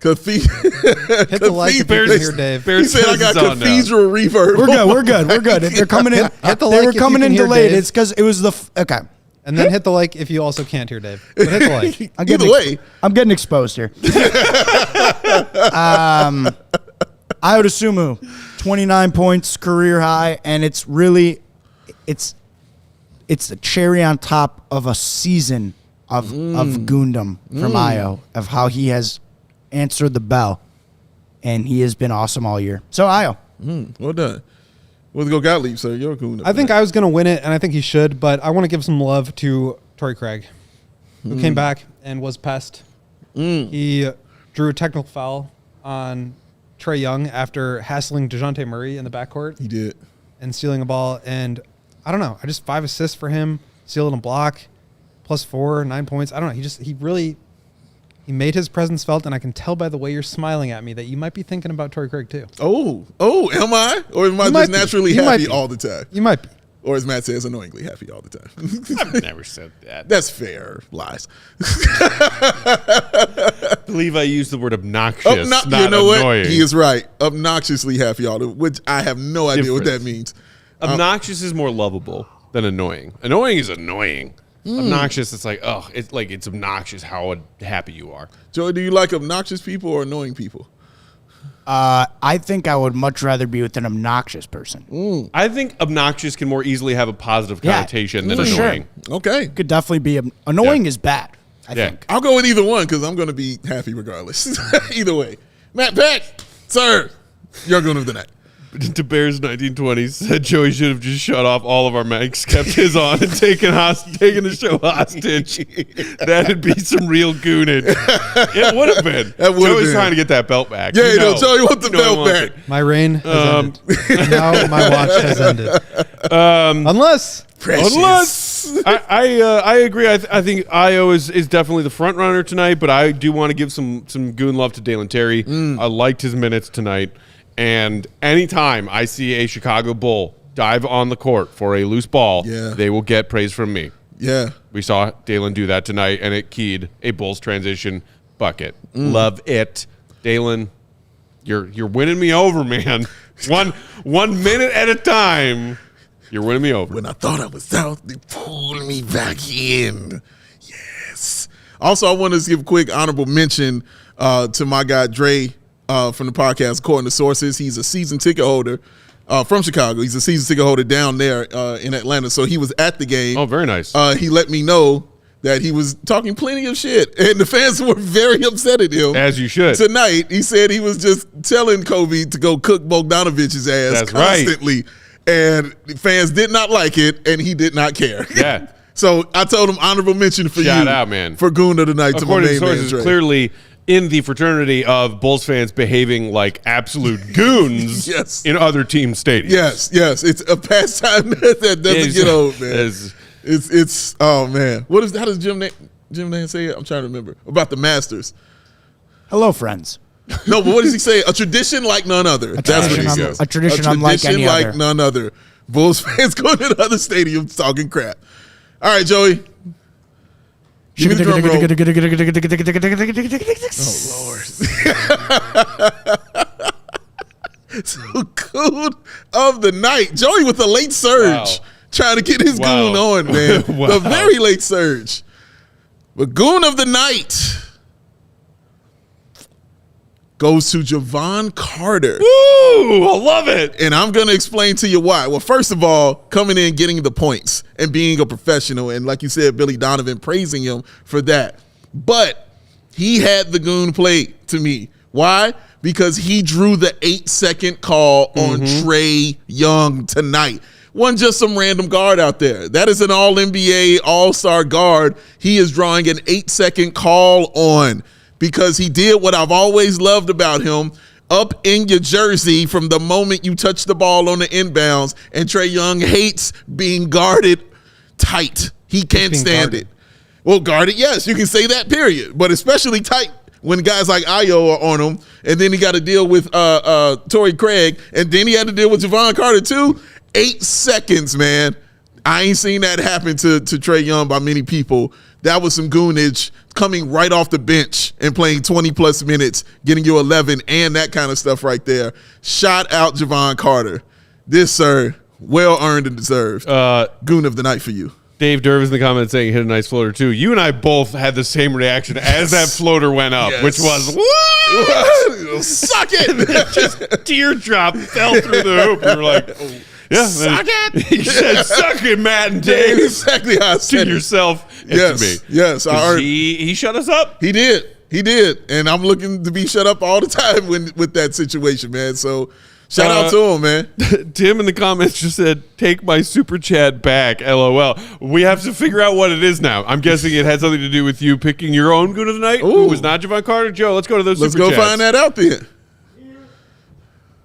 [SPEAKER 3] Hit the like if you can hear Dave.
[SPEAKER 2] He said I got cathedral reverb.
[SPEAKER 4] We're good. If they're coming in,
[SPEAKER 3] Hit the
[SPEAKER 4] they
[SPEAKER 3] like
[SPEAKER 4] were
[SPEAKER 3] if you
[SPEAKER 4] coming
[SPEAKER 3] can
[SPEAKER 4] in
[SPEAKER 3] hear
[SPEAKER 4] delayed.
[SPEAKER 3] Dave.
[SPEAKER 4] It's because it was the... Okay.
[SPEAKER 3] And then hit the like if you also can't hear Dave. But hit the like.
[SPEAKER 2] Either way.
[SPEAKER 4] I'm getting exposed here. Ayo Dosunmu, 29 points, career high, and it's really, it's the cherry on top of a season of Goondom from Ayo, of how he has answered the bell, and he has been awesome all year. So Ayo.
[SPEAKER 2] Well done. We'll go Gottlieb, sir. You're Goon.
[SPEAKER 3] I think I was going to win it, and I think he should, but I want to give some love to Torrey Craig, who came back and was pest. He drew a technical foul on Trae Young after hassling DeJounte Murray in the backcourt.
[SPEAKER 2] He did.
[SPEAKER 3] And stealing a ball, and I don't know. I just 5 assists for him, stealing a block, +4, 9 points. I don't know. He made his presence felt, and I can tell by the way you're smiling at me that you might be thinking about Torrey Craig too.
[SPEAKER 2] Oh, am I? Or am I
[SPEAKER 3] You might
[SPEAKER 2] just
[SPEAKER 3] be.
[SPEAKER 2] naturally
[SPEAKER 3] You might
[SPEAKER 2] happy
[SPEAKER 3] be.
[SPEAKER 2] all the time?
[SPEAKER 3] You might be.
[SPEAKER 2] Or as Matt says, annoyingly happy all the time.
[SPEAKER 1] I've never said that.
[SPEAKER 2] That's fair. Lies.
[SPEAKER 1] I believe I used the word obnoxious, not
[SPEAKER 2] you know
[SPEAKER 1] annoying.
[SPEAKER 2] what? He is right. Obnoxiously happy all the which I have no idea what that means.
[SPEAKER 1] Obnoxious is more lovable than annoying. Annoying is annoying. Obnoxious, it's like, it's obnoxious how happy you are.
[SPEAKER 2] Joey, do you like obnoxious people or annoying people?
[SPEAKER 4] I think I would much rather be with an obnoxious person.
[SPEAKER 1] I think obnoxious can more easily have a positive
[SPEAKER 4] Yeah,
[SPEAKER 1] connotation than
[SPEAKER 4] for sure.
[SPEAKER 1] annoying.
[SPEAKER 2] Okay.
[SPEAKER 4] Could definitely be annoying is bad. I
[SPEAKER 1] Yeah.
[SPEAKER 4] think.
[SPEAKER 2] I'll go with either one because I'm going to be happy regardless. Either way. Matt Peck, sir, you're Goon of the Night.
[SPEAKER 1] to Bears 1920 said Joey should have just shut off all of our mics, kept his on, and taken the show hostage. That'd be some real goonage. It would have been. Joey's trying to get that belt back.
[SPEAKER 2] Yeah, Joey wants the belt back.
[SPEAKER 3] My reign has ended. Now my watch has ended. Unless
[SPEAKER 1] I agree. I think Ayo is definitely the front runner tonight, but I do want to give some goon love to Dalen Terry. I liked his minutes tonight, and anytime I see a Chicago Bull dive on the court for a loose ball, they will get praise from me.
[SPEAKER 2] Yeah,
[SPEAKER 1] we saw Dalen do that tonight, and it keyed a Bulls transition bucket. Love it, Dalen. You're winning me over, man. One minute at a time. You're winning me over.
[SPEAKER 2] When I thought I was out, they pulled me back in. Yes. Also, I want to give a quick honorable mention to my guy Dre from the podcast, According to Sources. He's a season ticket holder from Chicago. He's a season ticket holder down there in Atlanta. So he was at the game.
[SPEAKER 1] Oh, very nice.
[SPEAKER 2] He let me know that he was talking plenty of shit, and the fans were very upset at him.
[SPEAKER 1] As you should.
[SPEAKER 2] Tonight, he said he was just telling Coby to go cook Bogdanovic's ass
[SPEAKER 1] That's
[SPEAKER 2] constantly. Right. And the fans did not like it, and he did not care.
[SPEAKER 1] Yeah.
[SPEAKER 2] So I told him honorable mention for
[SPEAKER 1] Shout out, man.
[SPEAKER 2] For Goon of the Night to my main man, Dre.
[SPEAKER 1] Clearly in the fraternity of Bulls fans behaving like absolute goons in other team stadiums.
[SPEAKER 2] Yes. It's a pastime that doesn't get old, man. It's oh man. How does Jim Nance say it? I'm trying to remember. About the Masters.
[SPEAKER 4] Hello, friends.
[SPEAKER 2] No, but what does he say? A tradition like none other. That's what he says.
[SPEAKER 4] A tradition unlike any other.
[SPEAKER 2] Like none other. Bulls fans going to other stadiums talking crap. All right, Joey. Give me the drum roll. Oh, Lord. So, Goon of the Night. Joey with a late surge. Trying to get his goon on, man. The very late surge. But Goon of the Night goes to Jevon Carter.
[SPEAKER 1] Woo! I love it.
[SPEAKER 2] And I'm going to explain to you why. Well, first of all, coming in, getting the points, and being a professional. And like you said, Billy Donovan praising him for that. But he had the goon play to me. Why? Because he drew the 8-second call on Trae Young tonight. Wasn't just some random guard out there. That is an all-NBA, all-star guard. He is drawing an 8-second call on, because he did what I've always loved about him, up in your jersey from the moment you touch the ball on the inbounds, and Trae Young hates being guarded tight. He can't stand it. Well, guarded, yes, you can say that, period. But especially tight when guys like Ayo are on him, and then he got to deal with Torrey Craig, and then he had to deal with Jevon Carter too. 8 seconds, man. I ain't seen that happen to Trae Young by many people. That was some goonage, coming right off the bench and playing 20-plus minutes, getting you 11 and that kind of stuff right there. Shout out Jevon Carter. This, sir, well-earned and deserved. Goon of the Night for you.
[SPEAKER 1] Dave Dervis in the comments saying hit a nice floater too. You and I both had the same reaction as that floater went up, which was, what?
[SPEAKER 2] Suck it!
[SPEAKER 1] Just teardrop fell through the hoop. We were like, yeah,
[SPEAKER 2] suck it.
[SPEAKER 1] He said, "Suck it, Matt and Dave."
[SPEAKER 2] Exactly how I said
[SPEAKER 1] to yourself and
[SPEAKER 2] yes,
[SPEAKER 1] to me.
[SPEAKER 2] Yes,
[SPEAKER 1] he shut us up.
[SPEAKER 2] He did, and I'm looking to be shut up all the time with that situation, man. So shout out to him, man.
[SPEAKER 1] Tim in the comments just said, "Take my super chat back." LOL. We have to figure out what it is now. I'm guessing it had something to do with you picking your own Goon of the Night. Who was not Jevon Carter. Joe, let's go to those.
[SPEAKER 2] Let's
[SPEAKER 1] super
[SPEAKER 2] go
[SPEAKER 1] chats.
[SPEAKER 2] find that out then.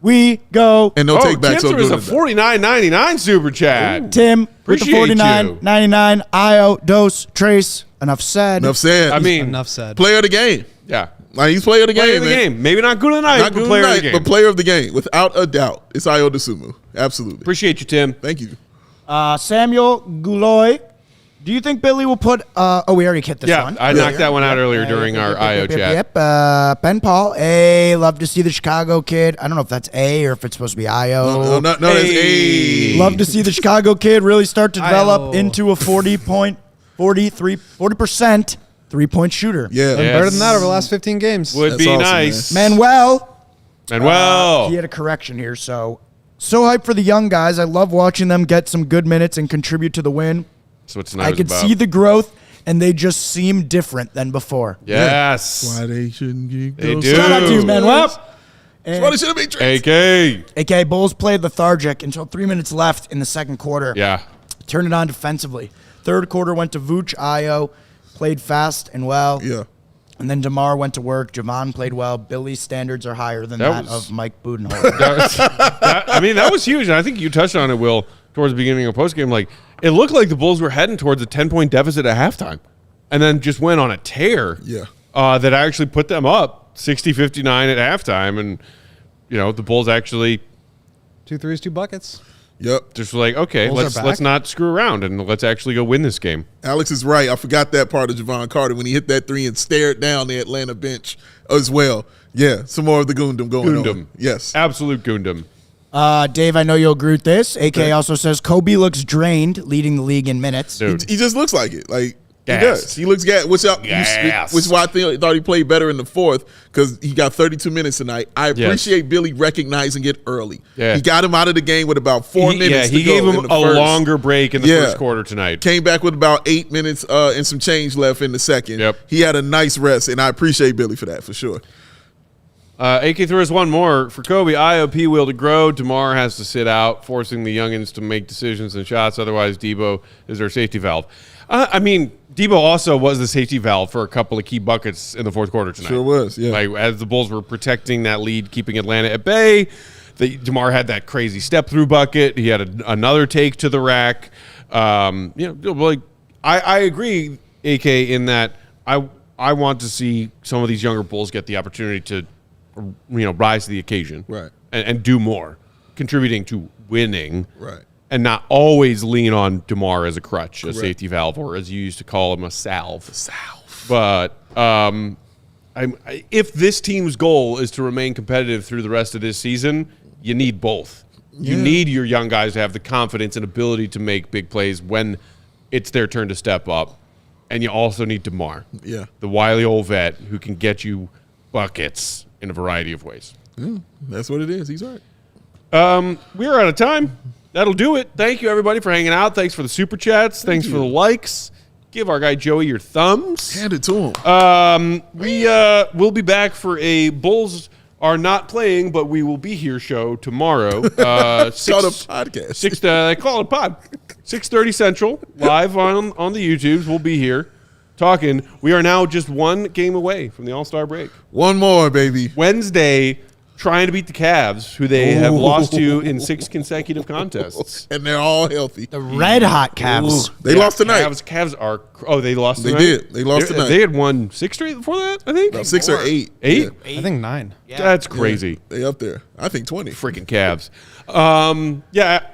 [SPEAKER 4] We go.
[SPEAKER 2] And no take back.
[SPEAKER 1] Tim, there was a $49.99 super chat.
[SPEAKER 4] Ooh. Tim with the
[SPEAKER 1] Appreciate
[SPEAKER 4] $49.99. Ayo, Dos, Trace. Enough said.
[SPEAKER 1] I mean,
[SPEAKER 3] enough said.
[SPEAKER 2] Player of the game.
[SPEAKER 1] Yeah.
[SPEAKER 2] Like, he's player of the
[SPEAKER 1] Player
[SPEAKER 2] game,
[SPEAKER 1] of the
[SPEAKER 2] man.
[SPEAKER 1] game. Maybe not Goon of the Night,
[SPEAKER 2] Not
[SPEAKER 1] but
[SPEAKER 2] good
[SPEAKER 1] player
[SPEAKER 2] night,
[SPEAKER 1] of the game.
[SPEAKER 2] but player of the game, without a doubt. It's Ayo Dosunmu. Absolutely.
[SPEAKER 1] Appreciate you, Tim.
[SPEAKER 2] Thank you.
[SPEAKER 4] Samuel Guloy. Do you think Billy will put we already hit this one.
[SPEAKER 1] I knocked that one out earlier during our IO chat.
[SPEAKER 4] Yep. Ben Paul. Love to see the Chicago kid. I don't know if that's A or if it's supposed to be Io.
[SPEAKER 2] No, that's A.
[SPEAKER 4] Love to see the Chicago kid really start to develop
[SPEAKER 3] Io.
[SPEAKER 4] into a 40% three-point shooter.
[SPEAKER 2] Yeah.
[SPEAKER 3] Been better than that over the last 15 games.
[SPEAKER 1] Would
[SPEAKER 2] That's
[SPEAKER 1] be
[SPEAKER 2] awesome,
[SPEAKER 1] nice.
[SPEAKER 4] Manuel.
[SPEAKER 1] Manuel.
[SPEAKER 4] He had a correction here. So hyped for the young guys. I love watching them get some good minutes and contribute to the win.
[SPEAKER 1] That's what tonight
[SPEAKER 4] I
[SPEAKER 1] was
[SPEAKER 4] could
[SPEAKER 1] about.
[SPEAKER 4] see the growth, and they just seem different than before.
[SPEAKER 1] Yes.
[SPEAKER 2] Why they shouldn't get
[SPEAKER 1] They
[SPEAKER 2] those
[SPEAKER 1] do.
[SPEAKER 4] Shout out to you, Manuel.
[SPEAKER 2] That's why they should have made trades.
[SPEAKER 1] AK.
[SPEAKER 4] AK Bulls played lethargic until 3 minutes left in the second quarter.
[SPEAKER 1] Yeah.
[SPEAKER 4] Turned it on defensively. Third quarter went to Vooch, Ayo, played fast and well.
[SPEAKER 2] Yeah.
[SPEAKER 4] And then DeMar went to work. Jevon played well. Billy's standards are higher than that of Mike Budenholzer.
[SPEAKER 1] That was huge. And I think you touched on it, Will, towards the beginning of postgame. Like, it looked like the Bulls were heading towards a 10-point deficit at halftime and then just went on a tear that actually put them up 60-59 at halftime. And, the Bulls actually
[SPEAKER 3] 2 threes, 2 buckets.
[SPEAKER 2] Yep.
[SPEAKER 1] just were like, okay,
[SPEAKER 3] Bulls
[SPEAKER 1] let's not screw around and let's actually go win this game.
[SPEAKER 2] Alex is right. I forgot that part of Jevon Carter when he hit that three and stared down the Atlanta bench as well. Yeah, some more of the Goondom going on. Yes.
[SPEAKER 1] Absolute Goondom.
[SPEAKER 4] Dave, I know you'll agree with this. AK also says Coby looks drained, leading the league in minutes.
[SPEAKER 1] Dude.
[SPEAKER 2] He just looks like it. Like,
[SPEAKER 1] Gassed.
[SPEAKER 2] he does. He looks gassed, which is why I thought he played better in the fourth because he got 32 minutes tonight. I appreciate Billy recognizing it early.
[SPEAKER 1] Yeah.
[SPEAKER 2] He got him out of the game with about 4 minutes to
[SPEAKER 1] he
[SPEAKER 2] go
[SPEAKER 1] gave him
[SPEAKER 2] in the
[SPEAKER 1] a
[SPEAKER 2] first.
[SPEAKER 1] longer break in the first quarter tonight.
[SPEAKER 2] Came back with about 8 minutes and some change left in the second.
[SPEAKER 1] Yep.
[SPEAKER 2] He had a nice rest, and I appreciate Billy for that, for sure.
[SPEAKER 1] AK threw us one more. For Coby, IOP will to grow. DeMar has to sit out, forcing the youngins to make decisions and shots. Otherwise, Debo is their safety valve. Debo also was the safety valve for a couple of key buckets in the fourth quarter tonight.
[SPEAKER 2] Sure was, yeah.
[SPEAKER 1] Like, as the Bulls were protecting that lead, keeping Atlanta at bay, DeMar had that crazy step-through bucket. He had another take to the rack. I agree, AK, in that I want to see some of these younger Bulls get the opportunity to rise to the occasion,
[SPEAKER 2] right,
[SPEAKER 1] and do more, contributing to winning,
[SPEAKER 2] right,
[SPEAKER 1] and not always lean on DeMar as a crutch, a safety valve, or as you used to call him, a salve. But if this team's goal is to remain competitive through the rest of this season, you need both. You need your young guys to have the confidence and ability to make big plays when it's their turn to step up, and you also need DeMar, the wily old vet who can get you buckets in a variety of ways.
[SPEAKER 2] That's what it is. He's right.
[SPEAKER 1] We're out of time. That'll do it. Thank you, everybody, for hanging out. Thanks for the super chats. Thanks for the likes. Give our guy Joey your thumbs.
[SPEAKER 2] Hand it to him.
[SPEAKER 1] We'll be back for a Bulls are not playing, but we will be here show tomorrow.
[SPEAKER 2] Call it a podcast.
[SPEAKER 1] They call it a pod. 6:30 Central, live on the YouTubes. We'll be here talking. We are now just one game away from the All-Star break.
[SPEAKER 2] One more, baby.
[SPEAKER 1] Wednesday, trying to beat the Cavs, who they have lost to in 6 consecutive contests.
[SPEAKER 2] And they're all healthy.
[SPEAKER 4] The red hot Cavs.
[SPEAKER 2] They lost tonight.
[SPEAKER 1] Cavs are. Oh, they lost tonight?
[SPEAKER 2] They did. They lost tonight.
[SPEAKER 1] They had won 6 straight before that, I think?
[SPEAKER 2] About 6 or 8.
[SPEAKER 1] 8?
[SPEAKER 2] Yeah.
[SPEAKER 3] I think 9.
[SPEAKER 4] Yeah.
[SPEAKER 1] That's crazy.
[SPEAKER 2] They up there. I think 20.
[SPEAKER 1] Freaking Cavs.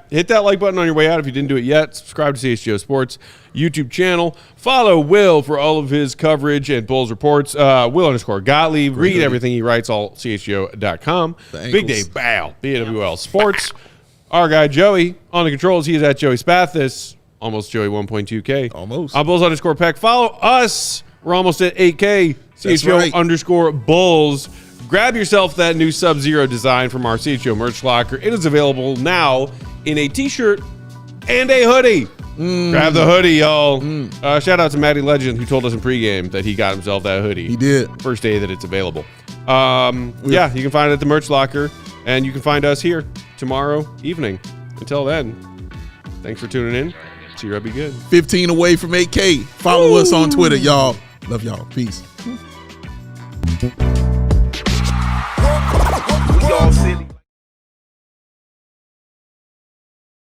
[SPEAKER 1] Hit that like button on your way out if you didn't do it yet. Subscribe to CHGO Sports YouTube channel. Follow Will for all of his coverage and Bulls reports. Will_Gottlieb. Read everything he writes, all CHGO.com. Big Dave Bow, BWL Sports. Our guy Joey on the controls. He is at Joey Spathis. Almost Joey 1.2K.
[SPEAKER 2] Almost.
[SPEAKER 1] On Bulls_Peck. Follow us. We're almost at 8K. CHGO_Bulls. Grab yourself that new Sub-Zero design from our CHGO merch locker. It is available now in a t-shirt and a hoodie. Grab the hoodie, y'all. Shout out to Matty Legend, who told us in pregame that he got himself that hoodie.
[SPEAKER 2] He did.
[SPEAKER 1] First day that it's available. You can find it at the merch locker, and you can find us here tomorrow evening. Until then, thanks for tuning in. See you, be good.
[SPEAKER 2] 15 away from 8K. Follow us on Twitter, y'all. Love y'all. Peace.